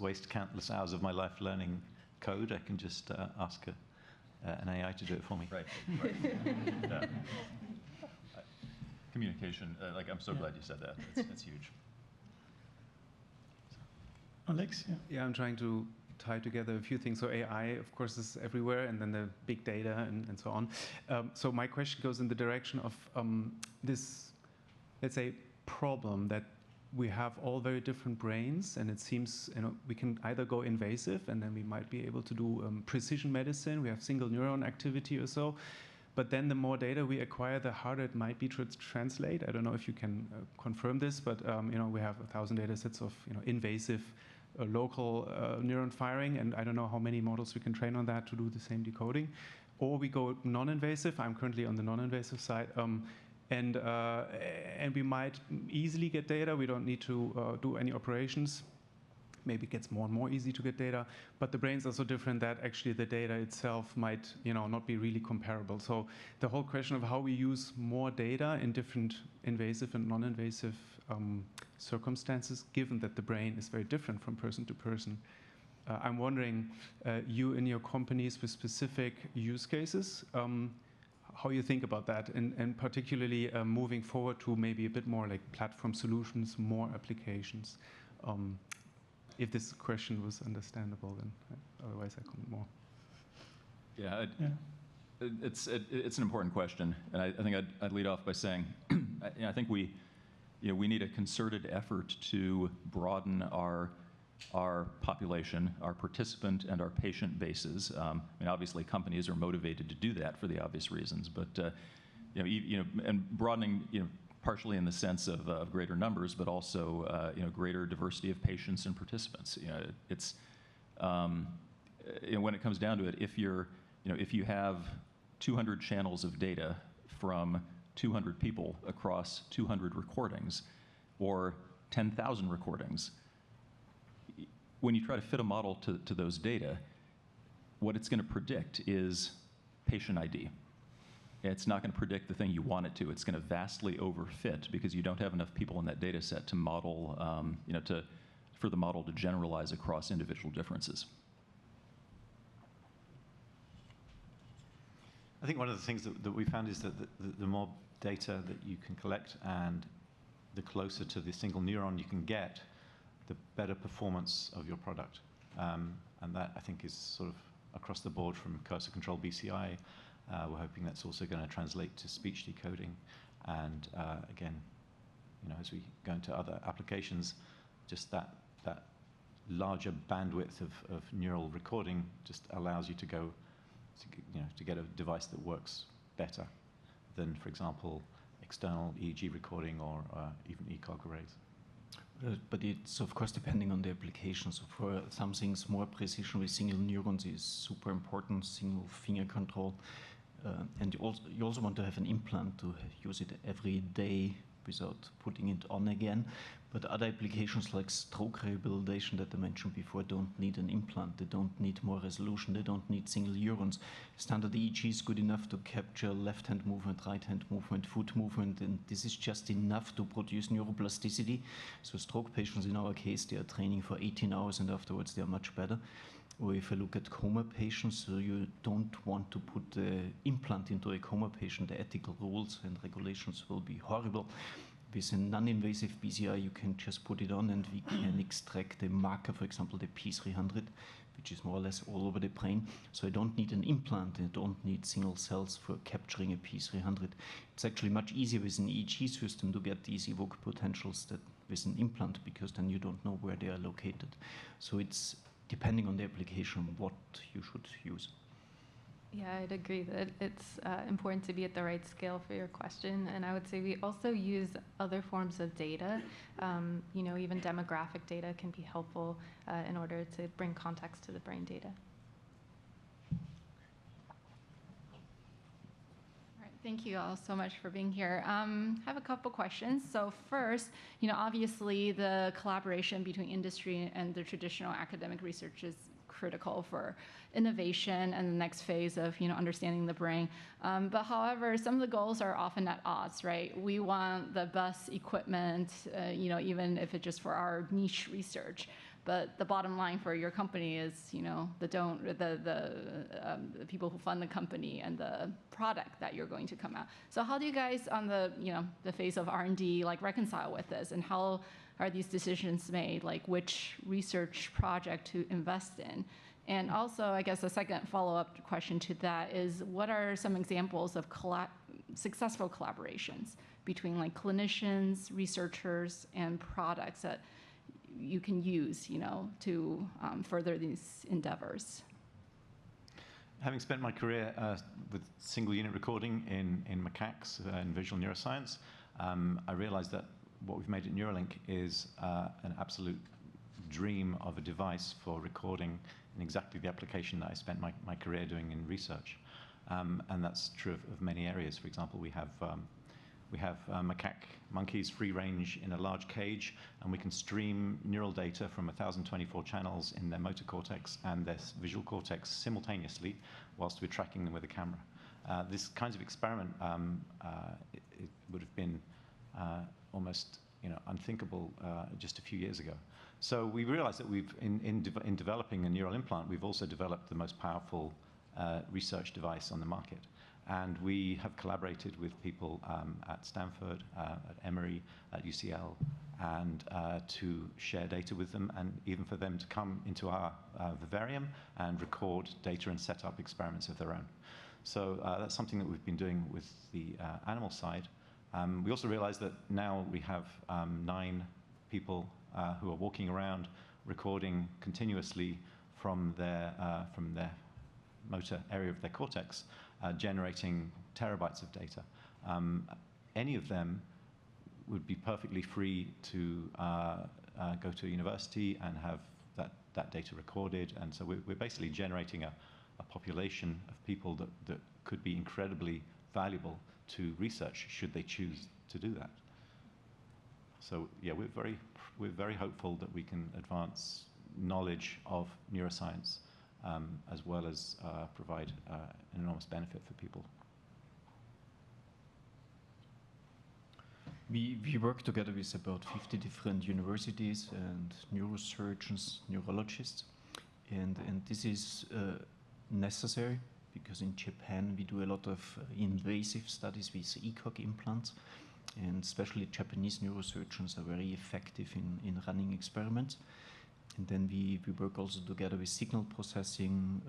waste countless hours of my life learning code. I can just ask an AI to do it for me. Right. Yeah. Communication, I'm so glad you said that. It's huge. Alex? Yeah, I'm trying to tie together a few things. So AI, of course, is everywhere, and then the big data and so on. So my question goes in the direction of this, let's say, problem that we have all very different brains, and it seems we can either go invasive, and then we might be able to do precision medicine. We have single neuron activity or so. But then the more data we acquire, the harder it might be to translate. I don't know if you can confirm this, but we have 1,000 data sets of invasive local neuron firing, and I don't know how many models we can train on that to do the same decoding. Or we go non-invasive. I'm currently on the non-invasive side, and we might easily get data. We don't need to do any operations. Maybe it gets more and more easy to get data, but the brains are so different that actually the data itself might not be really comparable. So the whole question of how we use more data in different invasive and non-invasive circumstances, given that the brain is very different from person to person. I'm wondering, you in your companies with specific use cases, how you think about that, and particularly moving forward to maybe a bit more like platform solutions, more applications. If this question was understandable, then otherwise I couldn't more. Yeah, it's an important question, and I think I'd lead off by saying, I think we need a concerted effort to broaden our our population, our participant and our patient bases. I mean, obviously, companies are motivated to do that for the obvious reasons, but and broadening, partially in the sense of greater numbers, but also greater diversity of patients and participants. It's when it comes down to it, if you have 200 channels of data from 200 people across 200 recordings, or 10,000 recordings, when you try to fit a model to those data, what it's going to predict is patient ID. It's not going to predict the thing you want it to. It's going to vastly overfit because you don't have enough people in that data set to model, for the model to generalize across individual differences. I think one of the things that we found is that the more data that you can collect and the closer to the single neuron you can get, the better performance of your product. And that, I think, is sort of across the board from cursor control BCI. We're hoping that's also going to translate to speech decoding. And again, as we go into other applications, just that larger bandwidth of neural recording just allows you to go to get a device that works better than, for example, external EEG recording or even ECOG arrays. But it's, of course, depending on the application. So for some things, more precision with single neurons is super important, single finger control. And you also want to have an implant to use it every day without putting it on again. But other applications like stroke rehabilitation that I mentioned before don't need an implant. They don't need more resolution. They don't need single neurons. Standard EEG is good enough to capture left-hand movement, right-hand movement, foot movement, and this is just enough to produce neuroplasticity. So stroke patients, in our case, they are training for 18 hours and afterwards they are much better. Or if I look at coma patients, so you don't want to put the implant into a coma patient. The ethical rules and regulations will be horrible. With a non-invasive BCI, you can just put it on and we can extract a marker, for example, the P300, which is more or less all over the brain. So I don't need an implant. I don't need single cells for capturing a P300. It's actually much easier with an EEG system to get these evoked potentials than with an implant, because then you don't know where they are located. So it's depending on the application, what you should use. Yeah, I'd agree that it's important to be at the right scale for your question. And I would say we also use other forms of data. Even demographic data can be helpful in order to bring context to the brain data. Thank you all so much for being here. I have a couple questions. So first, obviously the collaboration between industry and the traditional academic research is critical for innovation and the next phase of understanding the brain. But however, some of the goals are often at odds, right? We want the best equipment, even if it's just for our niche research. But the bottom line for your company is, the people who fund the company and the product that you're going to come out. So how do you guys, on the phase of R&D, reconcile with this, and how are these decisions made? Like which research project to invest in? And also, I guess a second follow-up question to that is, what are some examples of successful collaborations between clinicians, researchers, and products that you can use, to further these endeavors? Having spent my career with single unit recording in macaques in visual neuroscience, I realized that what we've made at Neuralink is an absolute dream of a device for recording in exactly the application that I spent my career doing in research. And that's true of many areas. For example, we have macaque monkeys free range in a large cage, and we can stream neural data from 1,024 channels in their motor cortex and their visual cortex simultaneously whilst we're tracking them with a camera. This kind of experiment it would have been almost unthinkable just a few years ago. So we realized that in developing a neural implant, we've also developed the most powerful research device on the market. And we have collaborated with people at Stanford, at Emory, at UCL, and to share data with them, and even for them to come into our vivarium and record data and set up experiments of their own. So that's something that we've been doing with the animal side. We also realized that now we have 9 people who are walking around recording continuously from their motor area of their cortex, generating terabytes of data. Any of them would be perfectly free to go to a university and have that data recorded. And so we're basically generating a population of people that could be incredibly valuable to research should they choose to do that. So yeah, we're very hopeful that we can advance knowledge of neuroscience as well as provide an enormous benefit for people. We work together with about 50 different universities and neurosurgeons, neurologists, and this is necessary because in Japan we do a lot of invasive studies with ECOG implants, and especially Japanese neurosurgeons are very effective in running experiments. And then we work also together with signal processing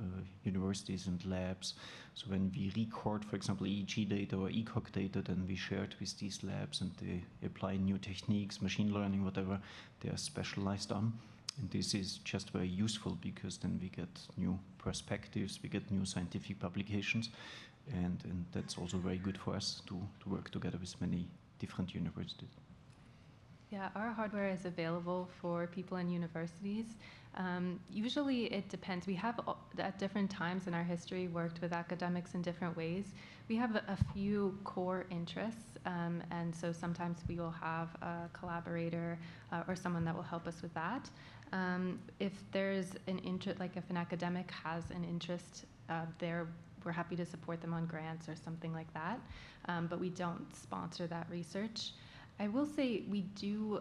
universities and labs. So when we record, for example, EEG data or ECOG data, then we share it with these labs and they apply new techniques, machine learning, whatever they are specialized on. And this is just very useful because then we get new perspectives, we get new scientific publications, and that's also very good for us to work together with many different universities. Yeah, our hardware is available for people in universities. Usually it depends. We have, at different times in our history, worked with academics in different ways. We have a few core interests, and so sometimes we will have a collaborator or someone that will help us with that. If there's an interest, like if an academic has an interest there, we're happy to support them on grants or something like that, but we don't sponsor that research. I will say we do,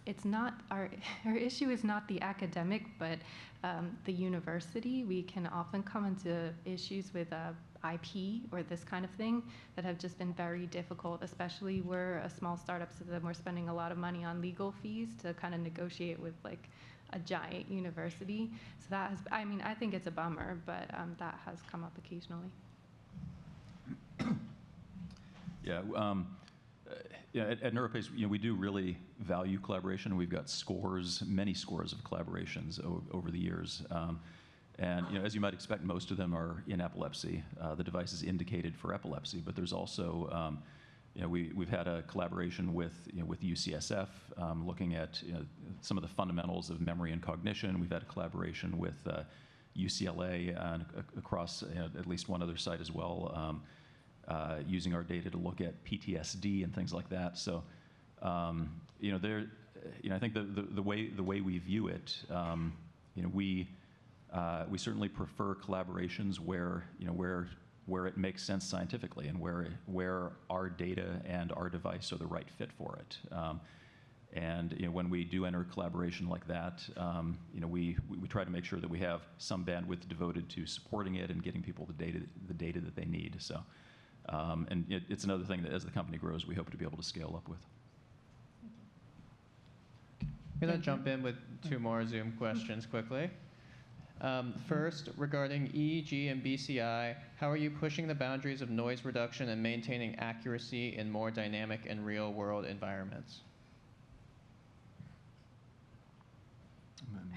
it's not, our issue is not the academic, but the university. We can often come into issues with IP or this kind of thing that have just been very difficult, especially we're a small startup, so then we're spending a lot of money on legal fees to kind of negotiate with like a giant university. So that has, I mean, I think it's a bummer, but that has come up occasionally. Yeah. Yeah, at NeuroPace, we do really value collaboration. We've got many scores of collaborations over the years. And as you might expect, most of them are in epilepsy. The device is indicated for epilepsy, but there's also, we've had a collaboration with UCSF looking at some of the fundamentals of memory and cognition. We've had a collaboration with UCLA and across at least one other site as well. Using our data to look at PTSD and things like that. So, I think the way we view it, we certainly prefer collaborations where it makes sense scientifically and where our data and our device are the right fit for it. And when we do enter a collaboration like that, we try to make sure that we have some bandwidth devoted to supporting it and getting people the data that they need. So. And it's another thing that as the company grows, we hope to be able to scale up with. I'm going to jump in with two more Zoom questions quickly. First, regarding EEG and BCI, how are you pushing the boundaries of noise reduction and maintaining accuracy in more dynamic and real-world environments?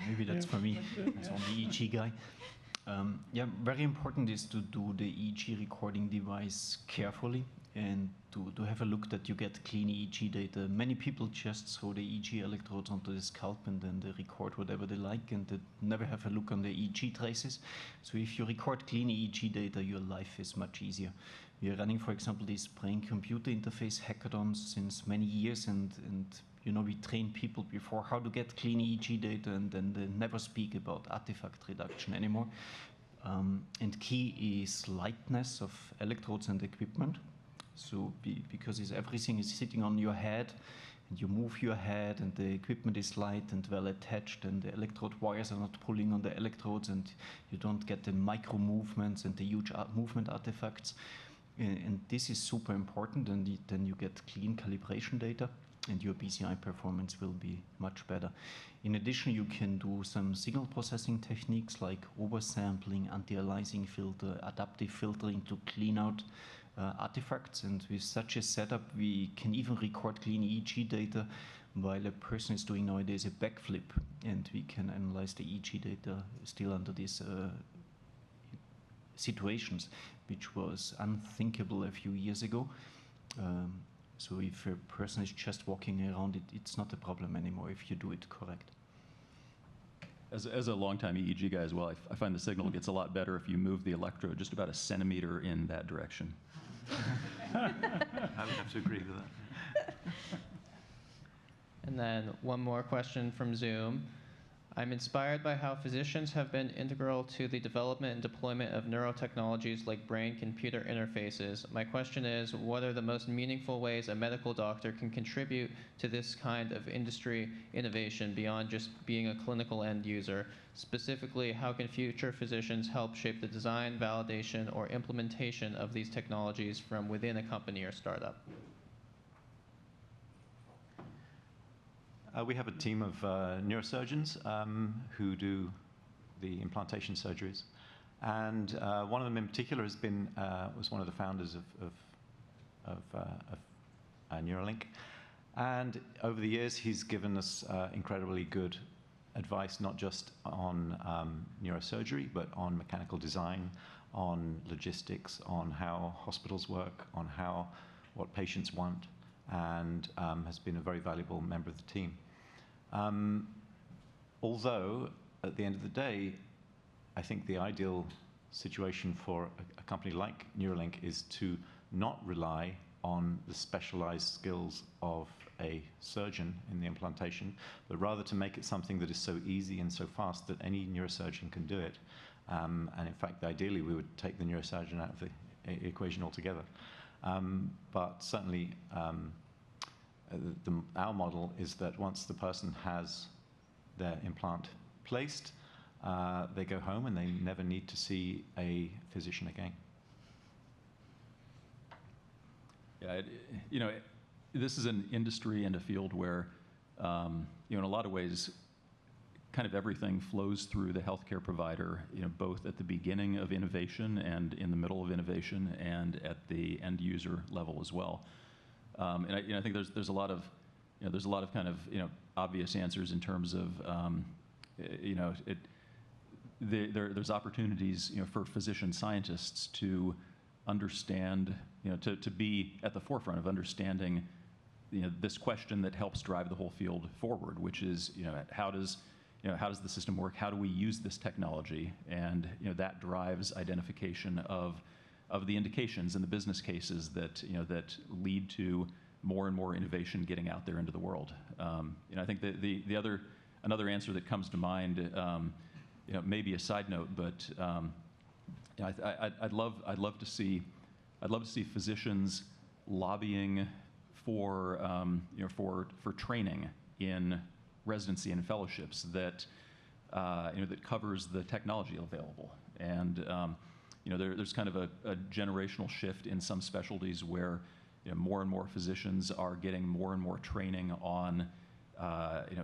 Maybe that's for me. As I'm the EEG guy. Yeah, very important is to do the EEG recording device carefully and to have a look that you get clean EEG data. Many people just throw the EEG electrodes onto the scalp and then they record whatever they like and they never have a look on the EEG traces. So if you record clean EEG data, your life is much easier. We are running, for example, these brain-computer interface hackathons since many years and we train people before how to get clean EEG data and then they never speak about artifact reduction anymore. And key is lightness of electrodes and equipment. So because everything is sitting on your head and you move your head and the equipment is light and well attached and the electrode wires are not pulling on the electrodes and you don't get the micro movements and the huge movement artifacts. And this is super important, and then you get clean calibration data and your BCI performance will be much better. In addition, you can do some signal processing techniques like oversampling, anti-aliasing filter, adaptive filtering to clean out artifacts. And with such a setup, we can even record clean EEG data while a person is doing nowadays a backflip, and we can analyze the EEG data still under these situations, which was unthinkable a few years ago. So if a person is just walking around, it's not a problem anymore if you do it correct. As a longtime EEG guy as well, I find the signal gets a lot better if you move the electrode just about a centimeter in that direction. I would have to agree with that. And then one more question from Zoom. I'm inspired by how physicians have been integral to the development and deployment of neurotechnologies like brain-computer interfaces. My question is, what are the most meaningful ways a medical doctor can contribute to this kind of industry innovation beyond just being a clinical end user? Specifically, how can future physicians help shape the design, validation, or implementation of these technologies from within a company or startup? We have a team of neurosurgeons who do the implantation surgeries, and one of them in particular has been was one of the founders of Neuralink, and over the years he's given us incredibly good advice, not just on neurosurgery, but on mechanical design, on logistics, on how hospitals work, on what patients want, and has been a very valuable member of the team. Although, at the end of the day, I think the ideal situation for a company like Neuralink is to not rely on the specialized skills of a surgeon in the implantation, but rather to make it something that is so easy and so fast that any neurosurgeon can do it. And in fact, ideally, we would take the neurosurgeon out of the equation altogether. But certainly, our model is that once the person has their implant placed, they go home and they never need to see a physician again. Yeah, this is an industry and a field where, in a lot of ways, kind of everything flows through the healthcare provider, both at the beginning of innovation and in the middle of innovation and at the end user level as well. And I think there's a lot of kind of obvious answers in terms of there's opportunities for physician scientists to understand, to be at the forefront of understanding this question that helps drive the whole field forward, which is how does the system work? How do we use this technology? And that drives identification of the indications and the business cases that that lead to more and more innovation getting out there into the world. I think another answer that comes to mind, maybe a side note, but I'd love to see physicians lobbying for training in residency and fellowships that that covers the technology available. And there's kind of a generational shift in some specialties where more and more physicians are getting more and more training on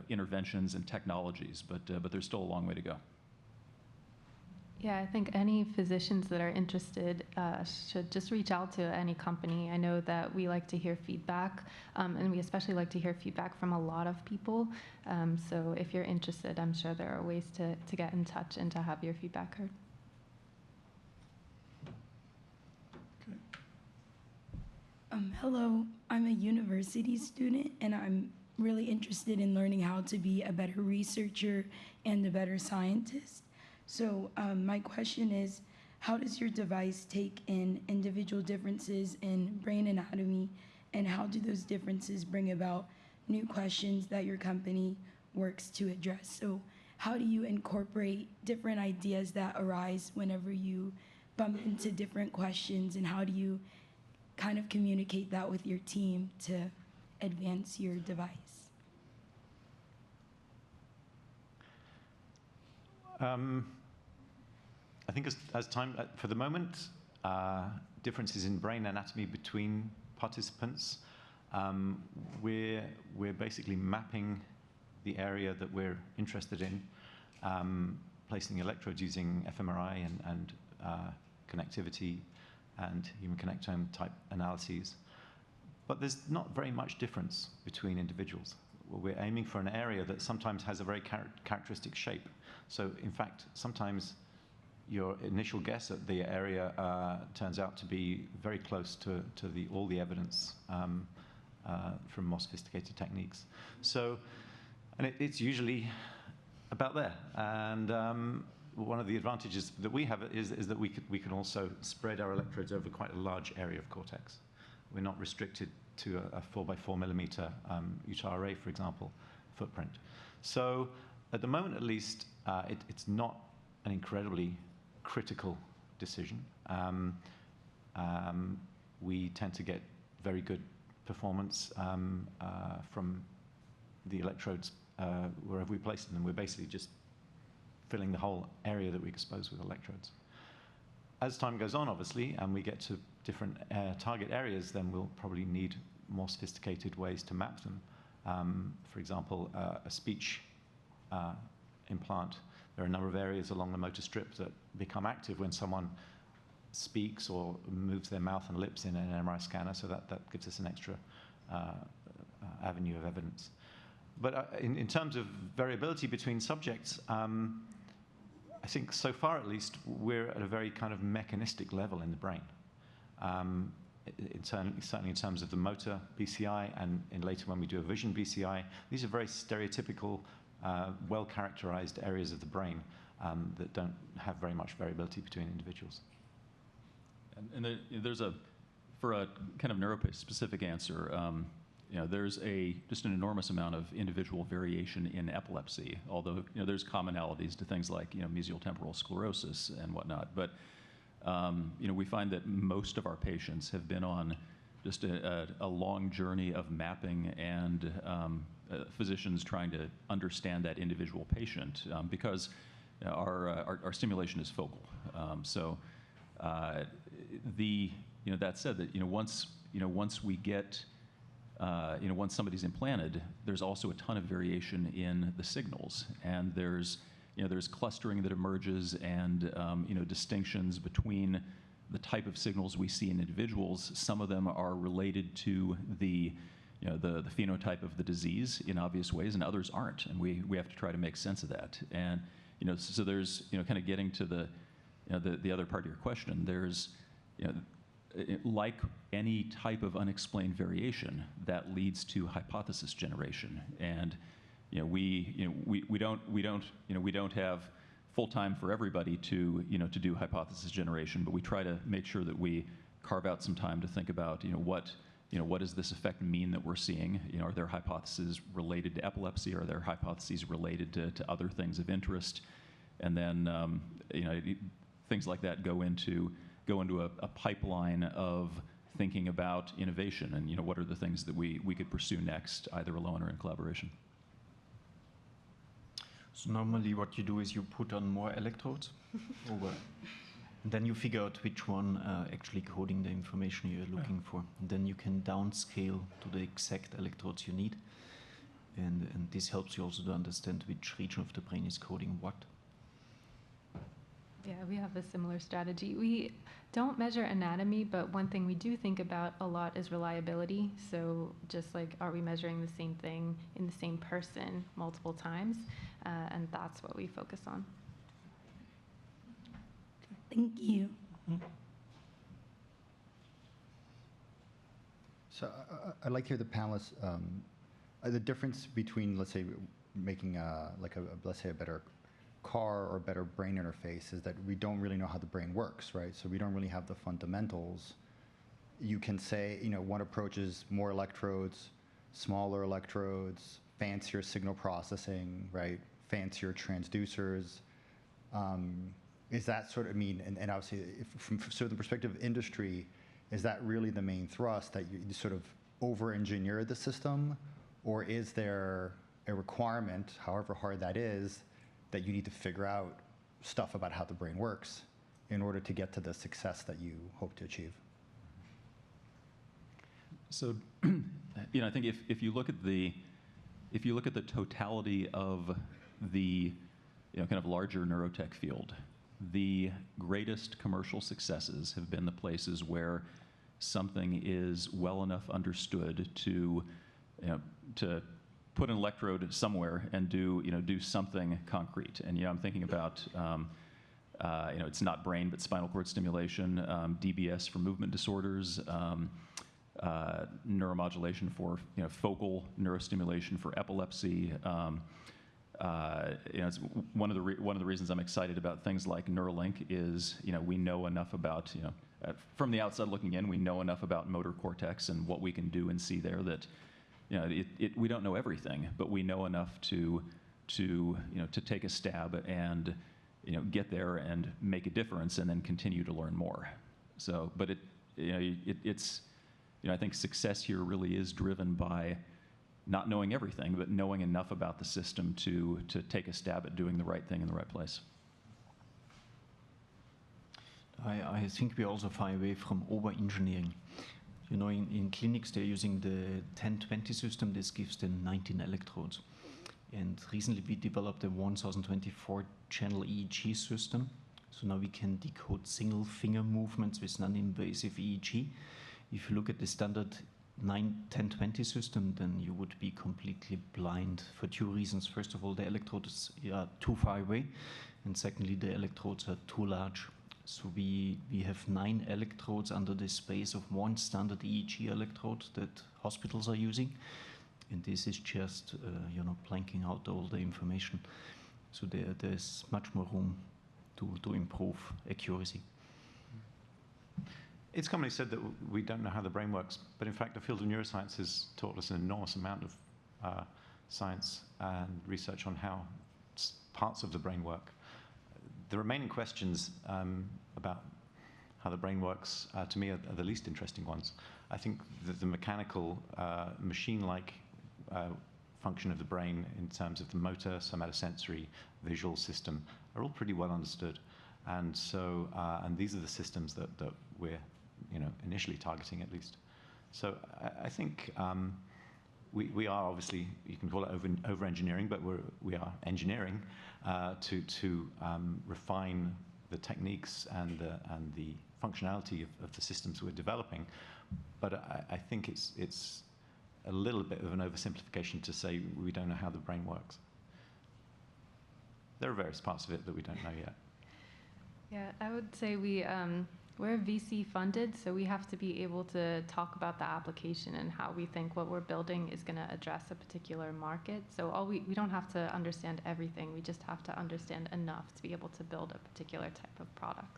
interventions and technologies, but there's still a long way to go. Yeah, I think any physicians that are interested should just reach out to any company. I know that we like to hear feedback, and we especially like to hear feedback from a lot of people. So if you're interested, I'm sure there are ways to get in touch and to have your feedback heard. Hello, I'm a university student, and I'm really interested in learning how to be a better researcher and a better scientist. So my question is, how does your device take in individual differences in brain anatomy, and how do those differences bring about new questions that your company works to address? So how do you incorporate different ideas that arise whenever you bump into different questions, and how do you kind of communicate that with your team to advance your device? I think as time, for the moment, differences in brain anatomy between participants, we're basically mapping the area that we're interested in, placing electrodes using fMRI and connectivity and human connectome type analyses. But there's not very much difference between individuals. we're aiming for an area that sometimes has a very characteristic shape. So in fact, sometimes your initial guess at the area turns out to be very close to all the evidence from more sophisticated techniques. So, and it's usually about there. And one of the advantages that we have is that we can also spread our electrodes over quite a large area of cortex. We're not restricted to a 4x4 millimeter Utah array, for example, footprint. So at the moment, at least, it's not an incredibly critical decision. We tend to get very good performance from the electrodes wherever we place them. We're basically just filling the whole area that we expose with electrodes. As time goes on, obviously, and we get to different target areas, then we'll probably need more sophisticated ways to map them. For example, a speech implant. There are a number of areas along the motor strip that become active when someone speaks or moves their mouth and lips in an MRI scanner, so that gives us an extra avenue of evidence. But in terms of variability between subjects, I think so far at least we're at a very kind of mechanistic level in the brain. Certainly in terms of the motor BCI and later when we do a vision BCI, these are very stereotypical, well-characterized areas of the brain that don't have very much variability between individuals. And there's for a kind of NeuroPace specific answer, there's just an enormous amount of individual variation in epilepsy, although there's commonalities to things like mesial temporal sclerosis and whatnot. But we find that most of our patients have been on just a long journey of mapping and physicians trying to understand that individual patient because our stimulation is focal. That said, that once we get once somebody's implanted, there's also a ton of variation in the signals, and there's clustering that emerges and distinctions between the type of signals we see in individuals. Some of them are related to the phenotype of the disease in obvious ways, and others aren't, and we have to try to make sense of that. And so there's kind of getting to the other part of your question. There's like any type of unexplained variation, that leads to hypothesis generation, and we don't have full time for everybody to do hypothesis generation, but we try to make sure that we carve out some time to think about what does this effect mean that we're seeing? Are there hypotheses related to epilepsy? Are there hypotheses related to other things of interest? And then things like that go into a pipeline of thinking about innovation and what are the things that we could pursue next, either alone or in collaboration. So normally what you do is you put on more electrodes over. And then you figure out which one actually coding the information you're looking for. And then you can downscale to the exact electrodes you need. And this helps you also to understand which region of the brain is coding what. Yeah, we have a similar strategy. We don't measure anatomy, but one thing we do think about a lot is reliability. So just like, are we measuring the same thing in the same person multiple times? And that's what we focus on. Thank you. So I'd like to hear the panelists, the difference between, let's say, making let's say a better car or better brain interface is that we don't really know how the brain works, right? So we don't really have the fundamentals. You can say, one approach is more electrodes, smaller electrodes, fancier signal processing, right? Fancier transducers. Is that sort of, and obviously, from the perspective of industry, is that really the main thrust, that you sort of over-engineer the system? Or is there a requirement, however hard that is, that you need to figure out stuff about how the brain works in order to get to the success that you hope to achieve? So, I think if you look at the totality of the kind of larger neurotech field, the greatest commercial successes have been the places where something is well enough understood to put an electrode somewhere and do something concrete. And I'm thinking about it's not brain but spinal cord stimulation, DBS for movement disorders, neuromodulation for focal neurostimulation for epilepsy. It's one of the reasons I'm excited about things like Neuralink is we know enough about from the outside looking in, we know enough about motor cortex and what we can do and see there that we don't know everything, but we know enough to take a stab and get there and make a difference and then continue to learn more. So, but it's I think success here really is driven by not knowing everything, but knowing enough about the system to take a stab at doing the right thing in the right place. I think we're also far away from over-engineering. In clinics, they're using the 1020 system. This gives them 19 electrodes. And recently, we developed a 1024-channel EEG system. So now we can decode single finger movements with non-invasive EEG. If you look at the standard 1020 system, then you would be completely blind for two reasons. First of all, the electrodes are too far away. And secondly, the electrodes are too large. So we have 9 electrodes under the space of one standard EEG electrode that hospitals are using. And this is just, blanking out all the information. So there's much more room to improve accuracy. It's commonly said that we don't know how the brain works, but in fact the field of neuroscience has taught us an enormous amount of science and research on how parts of the brain work. The remaining questions about how the brain works, to me, are the least interesting ones. I think that the mechanical, machine-like function of the brain in terms of the motor, somatosensory, visual system are all pretty well understood. And so, and these are the systems that we're initially targeting at least. So I think we are obviously, you can call it over-engineering, but we are engineering to refine the techniques and the functionality of the systems we're developing. But I think it's a little bit of an oversimplification to say we don't know how the brain works. There are various parts of it that we don't know yet. Yeah, I would say we're VC funded, so we have to be able to talk about the application and how we think what we're building is going to address a particular market. So we don't have to understand everything. We just have to understand enough to be able to build a particular type of product.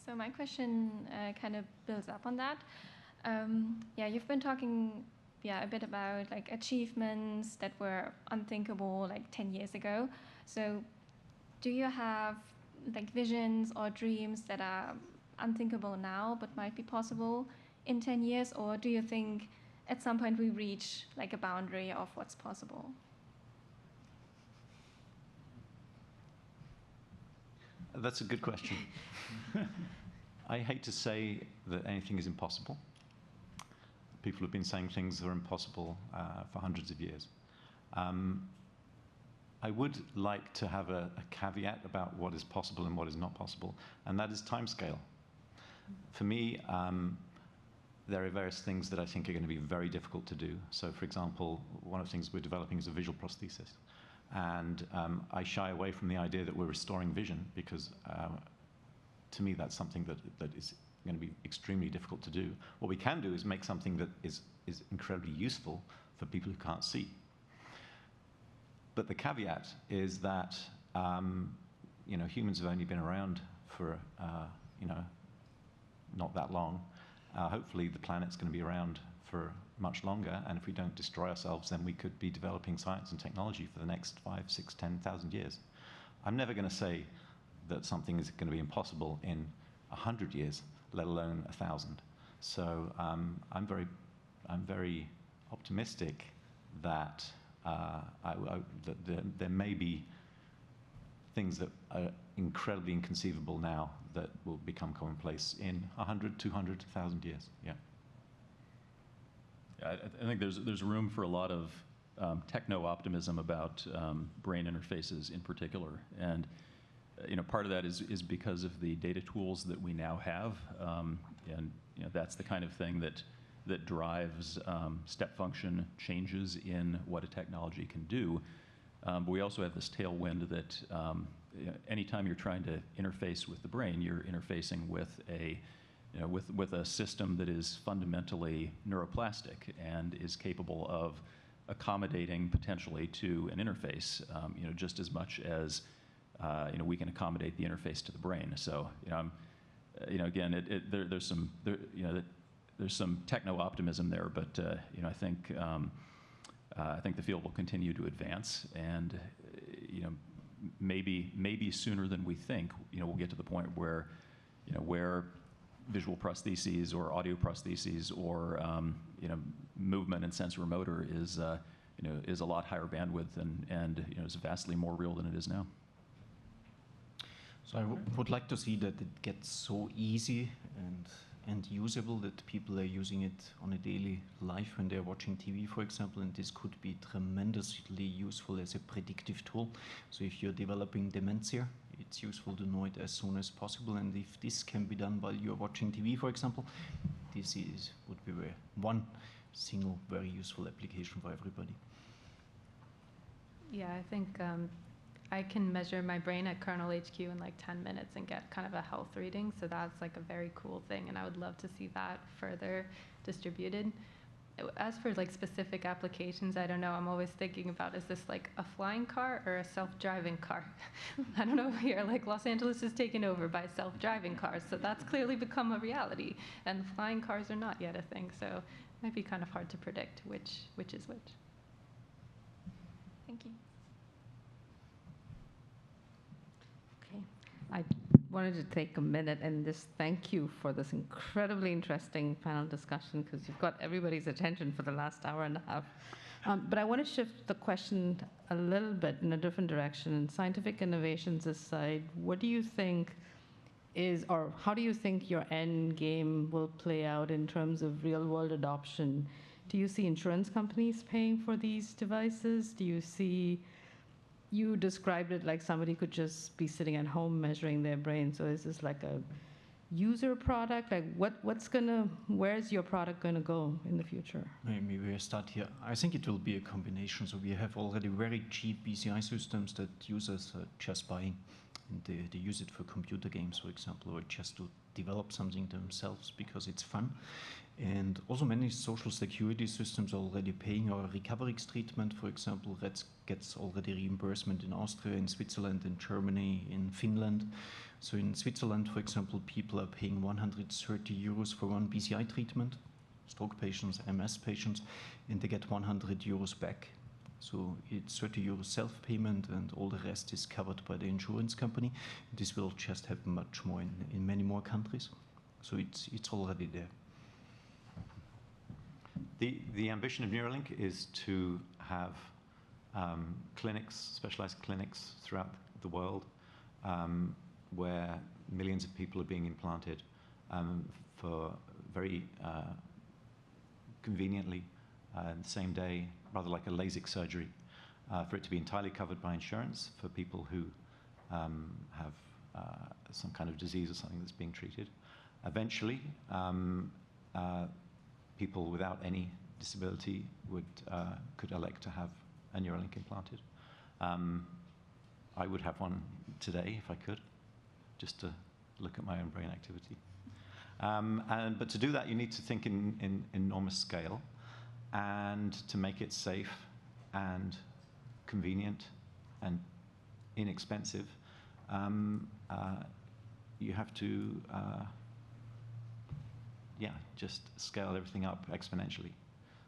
So my question kind of builds up on that. You've been talking a bit about like achievements that were unthinkable like 10 years ago. So do you have like visions or dreams that are unthinkable now but might be possible in 10 years? Or do you think at some point we reach like a boundary of what's possible? That's a good question. I hate to say that anything is impossible. People have been saying things that are impossible for hundreds of years. I would like to have a caveat about what is possible and what is not possible, and that is timescale. For me, there are various things that I think are going to be very difficult to do. So, for example, one of the things we're developing is a visual prosthesis. And I shy away from the idea that we're restoring vision because, to me, that's something that is going to be extremely difficult to do. What we can do is make something that is incredibly useful for people who can't see. But the caveat is that humans have only been around for not that long. Hopefully, the planet's going to be around for much longer, and if we don't destroy ourselves, then we could be developing science and technology for the next 5, 6, 10,000 years. I'm never going to say that something is going to be impossible in 100 years, let alone 1,000. So I'm very optimistic that there may be things that are incredibly inconceivable now that will become commonplace in 100, 200, 1,000 years. Yeah. I think there's room for a lot of techno-optimism about brain interfaces in particular. And part of that is because of the data tools that we now have, and that's the kind of thing that drives step function changes in what a technology can do. But we also have this tailwind that anytime you're trying to interface with the brain, you're interfacing with with a system that is fundamentally neuroplastic and is capable of accommodating potentially to an interface, just as much as we can accommodate the interface to the brain. So, again, there's some techno optimism there, but I think the field will continue to advance, and maybe sooner than we think, we'll get to the point where visual prostheses or audio prostheses or movement and sensory motor is a lot higher bandwidth and is vastly more real than it is now. So I would like to see that it gets so easy and usable that people are using it on a daily life when they're watching TV, for example, and this could be tremendously useful as a predictive tool. So if you're developing dementia, it's useful to know it as soon as possible, and if this can be done while you're watching TV, for example, this would be one single very useful application for everybody. Yeah, I think I can measure my brain at Kernel HQ in like 10 minutes and get kind of a health reading. So that's like a very cool thing, and I would love to see that further distributed. As for like specific applications, I don't know. I'm always thinking about, is this like a flying car or a self-driving car? I don't know here, like Los Angeles is taken over by self-driving cars, so that's clearly become a reality. And flying cars are not yet a thing, so it might be kind of hard to predict which is which. Thank you. I wanted to take a minute and just thank you for this incredibly interesting panel discussion, because you've got everybody's attention for the last hour and a half. But I want to shift the question a little bit in a different direction. Scientific innovations aside, what do you think or how do you think your end game will play out in terms of real world adoption? Do you see insurance companies paying for these devices? Do you see... You described it like somebody could just be sitting at home measuring their brain. So is this like a user product? Like where's your product going to go in the future? Maybe we'll start here. I think it will be a combination. So we have already very cheap BCI systems that users are just buying. And they use it for computer games, for example, or just to develop something themselves because it's fun. And also many social security systems are already paying our Recoverix treatment, for example. That gets already reimbursement in Austria, in Switzerland, in Germany, in Finland. So in Switzerland, for example, people are paying 130 euros for one BCI treatment, stroke patients, MS patients, and they get 100 euros back. So it's 30 euros self-payment, and all the rest is covered by the insurance company. This will just happen much more in many more countries. So it's already there. The ambition of Neuralink is to have clinics, specialized clinics throughout the world where millions of people are being implanted for very conveniently the same day, rather like a LASIK surgery, for it to be entirely covered by insurance for people who have some kind of disease or something that's being treated. Eventually, people without any disability could elect to have a Neuralink implanted. I would have one today if I could, just to look at my own brain activity. But to do that, you need to think in enormous scale, and to make it safe and convenient and inexpensive, you have to just scale everything up exponentially.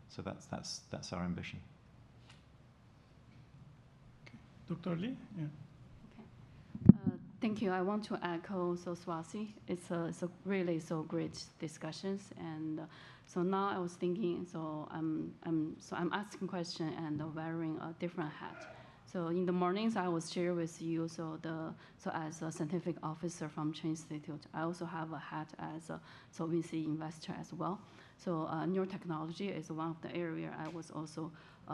So that's our ambition. Okay. Dr. Lee? Yeah. Okay. Thank you. I want to echo Swati. It's a really so great discussions, and so now I was thinking. So I'm asking question and wearing a different hat. So in the mornings, I will share with you. So as a scientific officer from Chen Institute, I also have a hat as a VC investor as well. So neurotechnology is one of the area I was also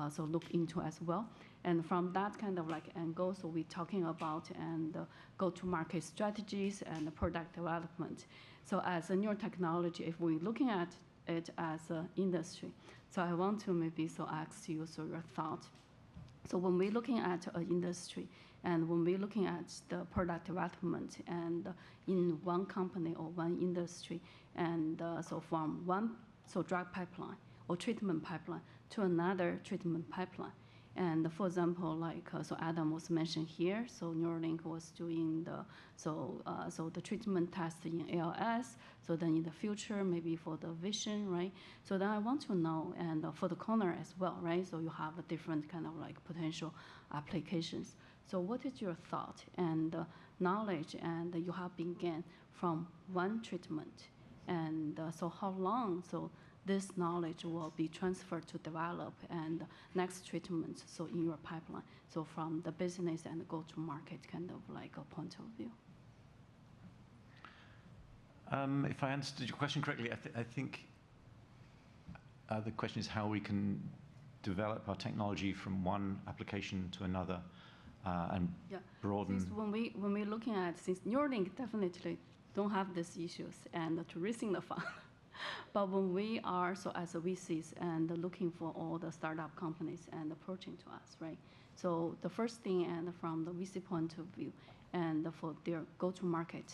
so look into as well. And from that kind of like angle, so we're talking about and go-to-market strategies and product development. So as a neurotechnology, if we're looking at it as an industry, so I want to maybe so ask you so your thought. So when we're looking at an industry and when we're looking at the product development and in one company or one industry, and so from one drug pipeline or treatment pipeline to another treatment pipeline. And for example, like so Adam was mentioned here. So Neuralink was doing the so the treatment test in ALS. So then in the future, maybe for the vision, right? So then I want to know, and for the corner as well, right? So you have a different kind of like potential applications. So what is your thought and knowledge, and you have been gained from one treatment, and so how long so this knowledge will be transferred to develop and next treatment, so in your pipeline, so from the business and go-to-market kind of like a point of view? If I understood your question correctly, I think the question is how we can develop our technology from one application to another and broaden. Since when we're looking at, since Neuralink definitely don't have these issues and to raising the fund. But when we are, so as a VCs and looking for all the startup companies and approaching to us, right? So the first thing, and from the VC point of view, and for their go-to-market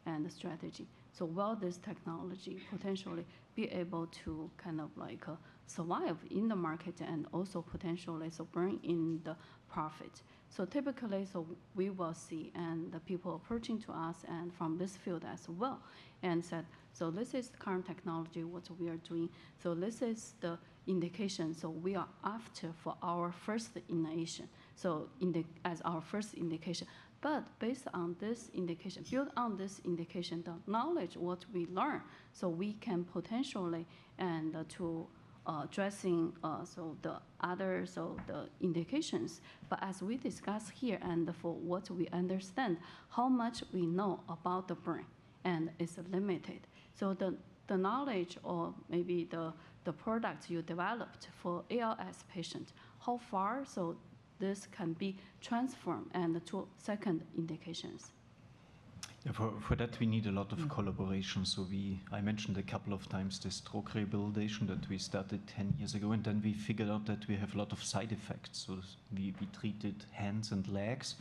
and the strategy. So will this technology potentially be able to kind of like survive in the market and also potentially so bring in the profit? So typically, so we will see and the people approaching to us and from this field as well, and said, so this is the current technology, what we are doing. So this is the indication. So we are after for our first innovation. So as our first indication. But based on this indication, build on this indication, the knowledge, what we learn, so we can potentially and to addressing so the other so the indications. But as we discuss here, and for what we understand, how much we know about the brain, and it's limited. So the knowledge or maybe the product you developed for ALS patient, how far so this can be transformed and to second indications? Yeah, for that we need a lot of collaboration. So I mentioned a couple of times the stroke rehabilitation that we started 10 years ago, and then we figured out that we have a lot of side effects. So we treated hands and legs,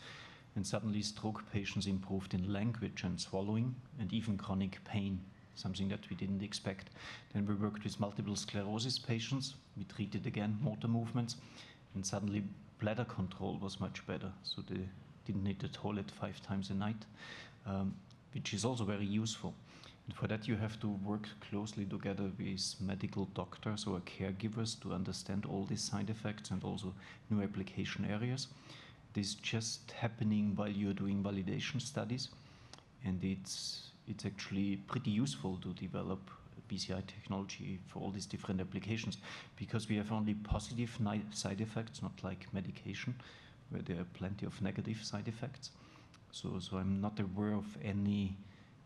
and suddenly stroke patients improved in language and swallowing, and even chronic pain, something that we didn't expect. Then we worked with multiple sclerosis patients. We treated again motor movements, and suddenly bladder control was much better. So they didn't need the toilet 5 times a night, which is also very useful. And for that you have to work closely together with medical doctors or caregivers to understand all these side effects and also new application areas. This is just happening while you're doing validation studies, and it's actually pretty useful to develop BCI technology for all these different applications, because we have only positive side effects, not like medication, where there are plenty of negative side effects. So I'm not aware of any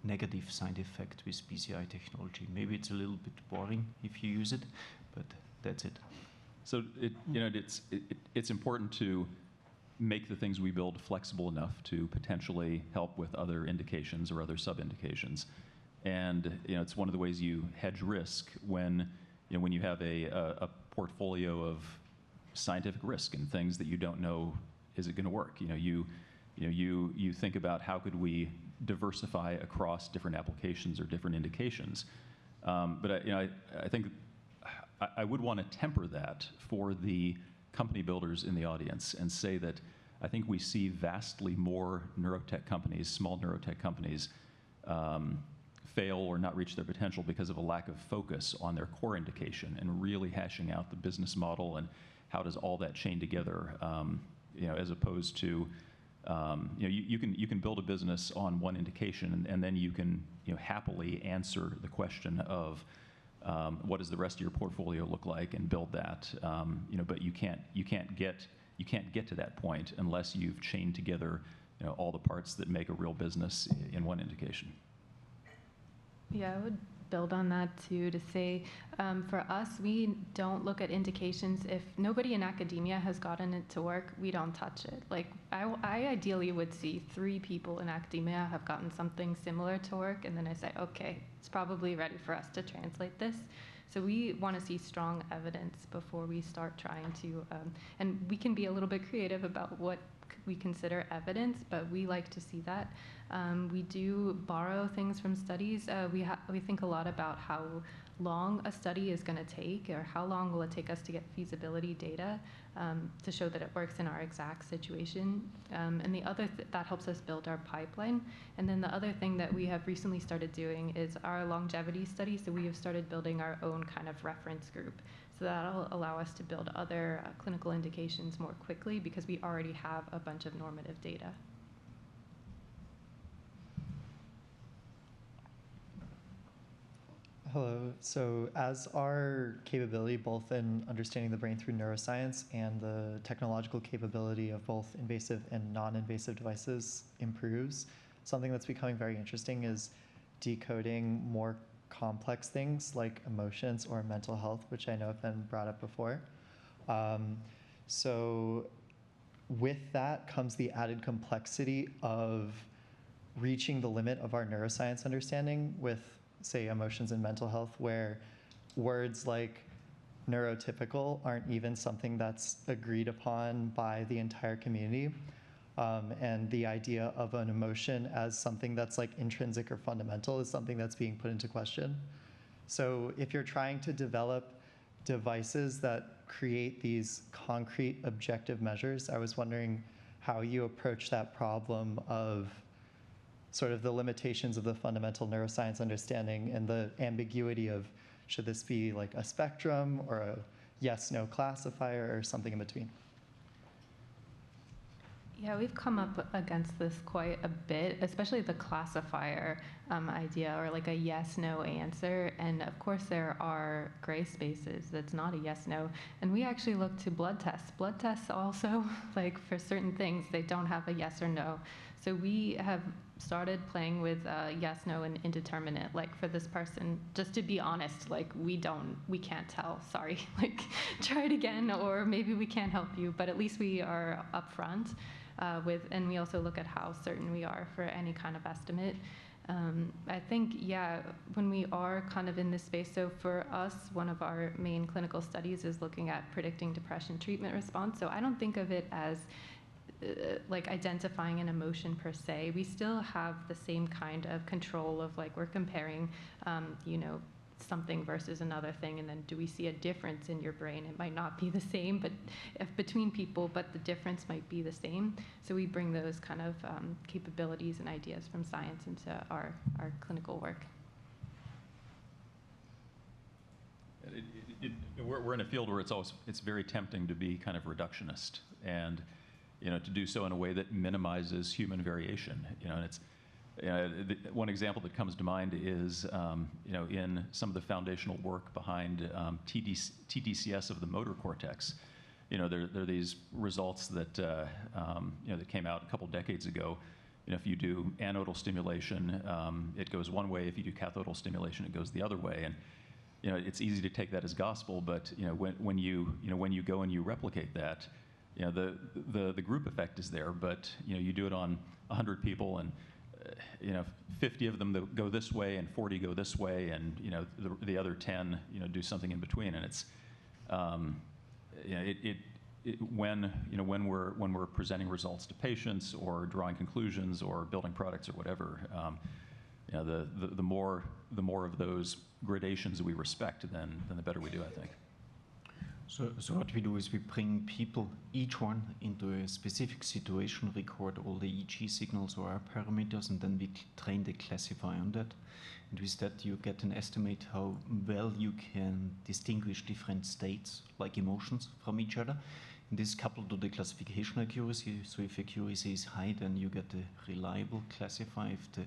negative side effect with BCI technology. Maybe it's a little bit boring if you use it, but that's it. So it's important to make the things we build flexible enough to potentially help with other indications or other sub-indications. And it's one of the ways you hedge risk when you have a portfolio of scientific risk and things that you don't know, is it going to work? You think about how could we diversify across different applications or different indications. But I think I would want to temper that for the company builders in the audience and say that I think we see vastly more neurotech companies, small neurotech companies, fail or not reach their potential because of a lack of focus on their core indication and really hashing out the business model and how does all that chain together, as opposed to you can build a business on one indication and then you can happily answer the question of what does the rest of your portfolio look like and build that, but you can't get to that point unless you've chained together all the parts that make a real business in one indication. Yeah, I would build on that too to say, for us, we don't look at indications. If nobody in academia has gotten it to work, we don't touch it. Like, I ideally would see 3 people in academia have gotten something similar to work, and then I say, okay, it's probably ready for us to translate this. So we want to see strong evidence before we start trying to, and we can be a little bit creative about what we consider evidence, but we like to see that. We do borrow things from studies. We think a lot about how long a study is going to take, or how long will it take us to get feasibility data to show that it works in our exact situation. And the other that helps us build our pipeline. And then the other thing that we have recently started doing is our longevity study. So we have started building our own kind of reference group. So that'll allow us to build other clinical indications more quickly because we already have a bunch of normative data. Hello. So as our capability, both in understanding the brain through neuroscience and the technological capability of both invasive and non-invasive devices improves, something that's becoming very interesting is decoding more complex things like emotions or mental health, which I know have been brought up before. So with that comes the added complexity of reaching the limit of our neuroscience understanding with, say, emotions and mental health, where words like neurotypical aren't even something that's agreed upon by the entire community. And the idea of an emotion as something that's like intrinsic or fundamental is something that's being put into question. So if you're trying to develop devices that create these concrete objective measures, I was wondering how you approach that problem of sort of the limitations of the fundamental neuroscience understanding and the ambiguity of, should this be like a spectrum or a yes-no classifier or something in between? Yeah, we've come up against this quite a bit, especially the classifier idea, or like a yes-no answer. And of course, there are gray spaces that's not a yes-no. And we actually look to blood tests. Blood tests also, like for certain things, they don't have a yes or no. So we have started playing with yes, no, and indeterminate. Like for this person, just to be honest, like we can't tell, sorry. Like try it again, or maybe we can't help you, but at least we are upfront with, and we also look at how certain we are for any kind of estimate. I think, yeah, when we are kind of in this space, so for us, one of our main clinical studies is looking at predicting depression treatment response. So I don't think of it as like identifying an emotion per se. We still have the same kind of control of like we're comparing, you know, something versus another thing, and then do we see a difference in your brain? It might not be the same, but if between people, but the difference might be the same. So we bring those kind of capabilities and ideas from science into our clinical work. We're in a field where it's very tempting to be kind of reductionist, and to do so in a way that minimizes human variation. And it's one example that comes to mind is in some of the foundational work behind TDCS of the motor cortex. There are these results that that came out a couple decades ago. If you do anodal stimulation, it goes one way. If you do cathodal stimulation, it goes the other way. And it's easy to take that as gospel, but when you go and you replicate that, the group effect is there. But you do it on 100 people, and 50 of them go this way and 40 go this way, and the other 10 do something in between. And it's when we're presenting results to patients or drawing conclusions or building products or whatever, the more of those gradations we respect, then the better we do, I think. So what we do is we bring people, each one, into a specific situation, record all the EEG signals or our parameters, and then we train the classifier on that. And with that, you get an estimate how well you can distinguish different states, like emotions, from each other. And this is coupled to the classification accuracy. So if accuracy is high, then you get a reliable classifier. If the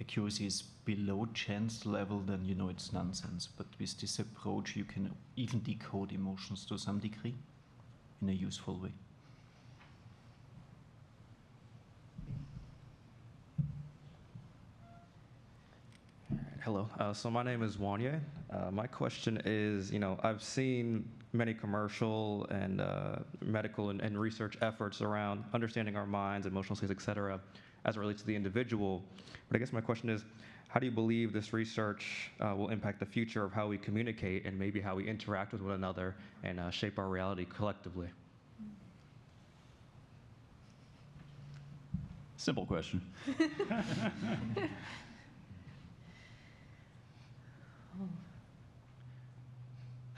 accuracy is below chance level, then it's nonsense. But with this approach, you can even decode emotions to some degree in a useful way. Hello. So my name is Wingeier. My question is, I've seen many commercial and medical and research efforts around understanding our minds, emotional states, et cetera, as it relates to the individual. But I guess my question is, how do you believe this research will impact the future of how we communicate and maybe how we interact with one another and shape our reality collectively? Simple question.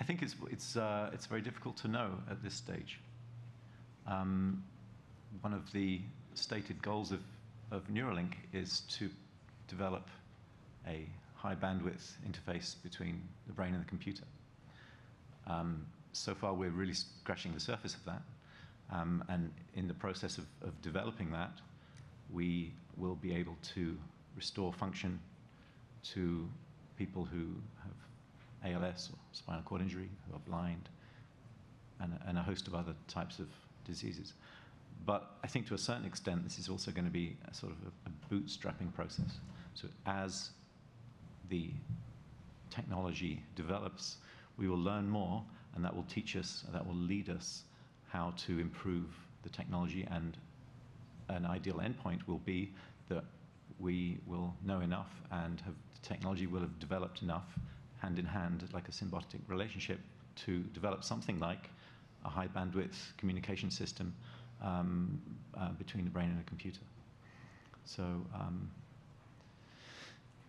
I think it's very difficult to know at this stage. One of the stated goals of Neuralink is to develop a high bandwidth interface between the brain and the computer. So far, we're really scratching the surface of that. And in the process of developing that, we will be able to restore function to people who have ALS or spinal cord injury, who are blind, and a host of other types of diseases. But I think to a certain extent, this is also going to be a sort of a bootstrapping process. So as the technology develops, we will learn more, and that will teach us, that will lead us how to improve the technology. And an ideal endpoint will be that we will know enough and the technology will have developed enough hand in hand, like a symbiotic relationship, to develop something like a high bandwidth communication system between the brain and a computer. So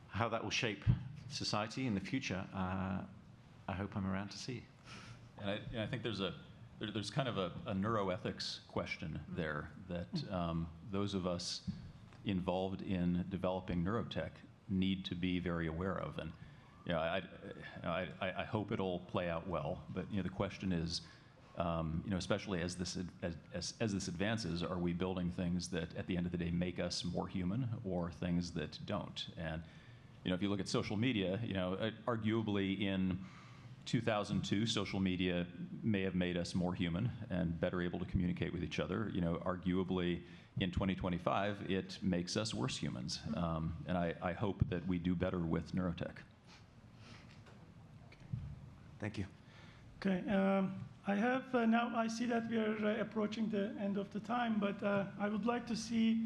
how that will shape society in the future, I hope I'm around to see. And I think there's kind of a neuroethics question there that those of us involved in developing neurotech need to be very aware of. And I hope it'll play out well. But the question is, especially as this advances, are we building things that at the end of the day make us more human, or things that don't? And if you look at social media, arguably in 2002, social media may have made us more human and better able to communicate with each other. Arguably in 2025, it makes us worse humans. And I hope that we do better with neurotech. Thank you. Okay. I have now, I see that we are approaching the end of the time, but I would like to see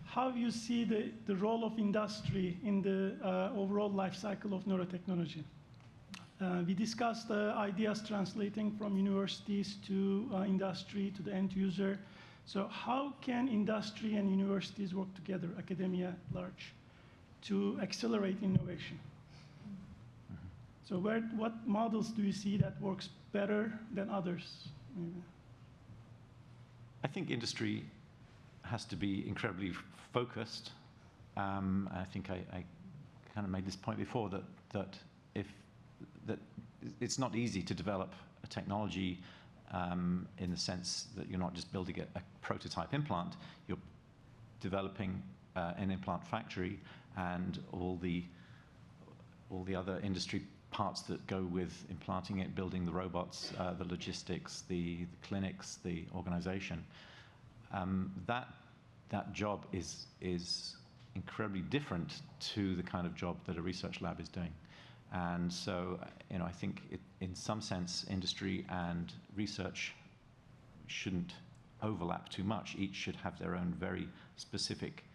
how you see the role of industry in the overall life cycle of neurotechnology. We discussed ideas translating from universities to industry, to the end user. So how can industry and universities work together, academia at large, to accelerate innovation? So what models do you see that works better than others? Maybe? I think industry has to be incredibly focused. I think I kind of made this point before, that it's not easy to develop a technology in the sense that you're not just building a prototype implant, you're developing an implant factory and all the other industry parts that go with implanting it, building the robots, the logistics, the clinics, the organization. That job is incredibly different to the kind of job that a research lab is doing. And so, I think in some sense, industry and research shouldn't overlap too much. Each should have their own very specific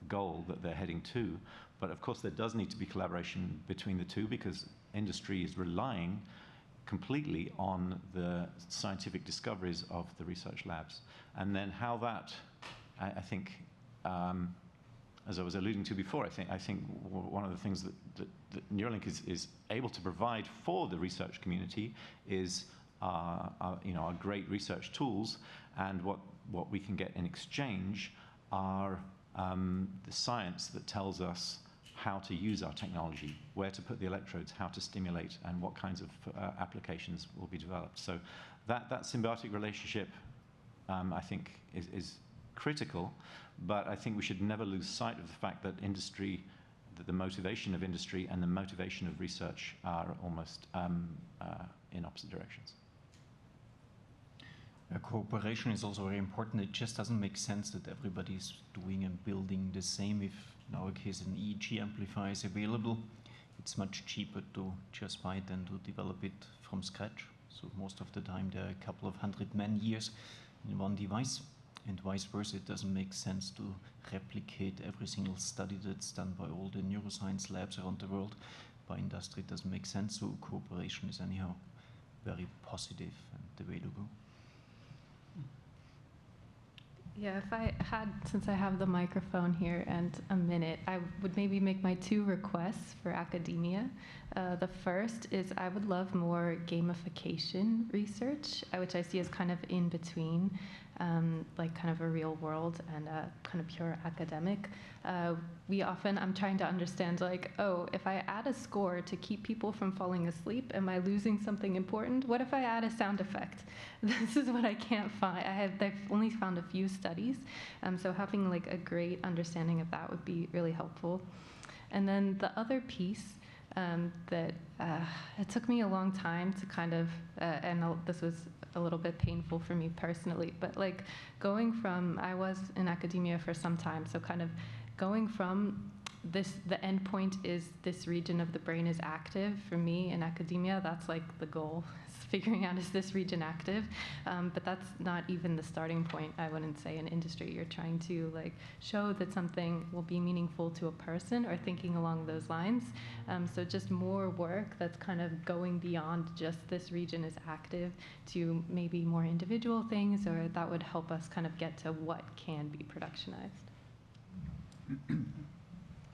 goal that they're heading to. But of course, there does need to be collaboration between the two, because industry is relying completely on the scientific discoveries of the research labs. And then how that, I think, as I was alluding to before, I think one of the things that Neuralink is able to provide for the research community is our great research tools, and what we can get in exchange are the science that tells us how to use our technology, where to put the electrodes, how to stimulate, and what kinds of applications will be developed. So that symbiotic relationship, I think, is critical, but I think we should never lose sight of the fact that industry, that the motivation of industry and the motivation of research are almost in opposite directions. Cooperation is also very important. It just doesn't make sense that everybody's doing and building the same. If in our case an EEG amplifier is available, it's much cheaper to just buy it than to develop it from scratch. So most of the time there are a couple of 100 man-years in one device, and vice versa. It doesn't make sense to replicate every single study that's done by all the neuroscience labs around the world. By industry, it doesn't make sense, so cooperation is anyhow very positive and the way to go. Yeah, if I had, since I have the microphone here and a minute, I would maybe make my 2 requests for academia. The first is I would love more gamification research, which I see as kind of in between, like kind of a real world and a kind of pure academic. I'm trying to understand, like, oh, if I add a score to keep people from falling asleep, am I losing something important? What if I add a sound effect? This is what I can't find. I've only found a few studies, so having like a great understanding of that would be really helpful. And then the other piece that it took me a long time to kind of, and this was a little bit painful for me personally, but like going from, I was in academia for some time, so kind of going from this, the end point is this region of the brain is active. For me in academia, that's like the goal, figuring out is this region active, but that's not even the starting point. I wouldn't say in industry you're trying to like show that something will be meaningful to a person or thinking along those lines. So just more work that's kind of going beyond just this region is active to maybe more individual things, or that would help us kind of get to what can be productionized.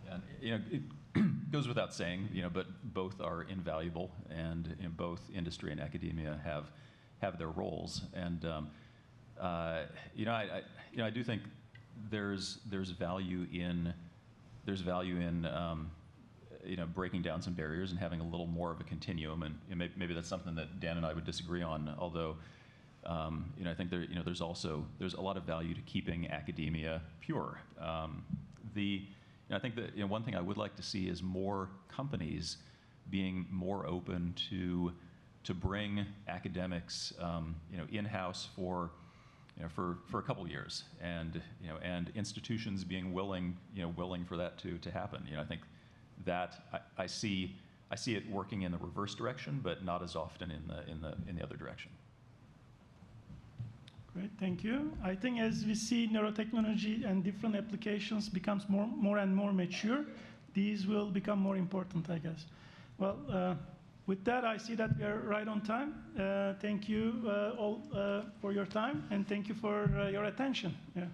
Yeah, you know, it goes without saying, you know, but both are invaluable, and you know, both industry and academia have their roles. And you know, I do think there's value in you know, breaking down some barriers and having a little more of a continuum. And maybe that's something that Dan and I would disagree on. Although, you know, I think there's a lot of value to keeping academia pure. I think that, you know, one thing I would like to see is more companies being more open to bring academics, you know, in-house for a couple years, and you know, and institutions being willing for that to happen. You know, I think that I see it working in the reverse direction, but not as often in the other direction. Great, thank you. I think as we see neurotechnology and different applications becomes more and more mature, these will become more important, I guess. Well, with that, I see that we are right on time. Thank you all for your time, and thank you for your attention. Yeah.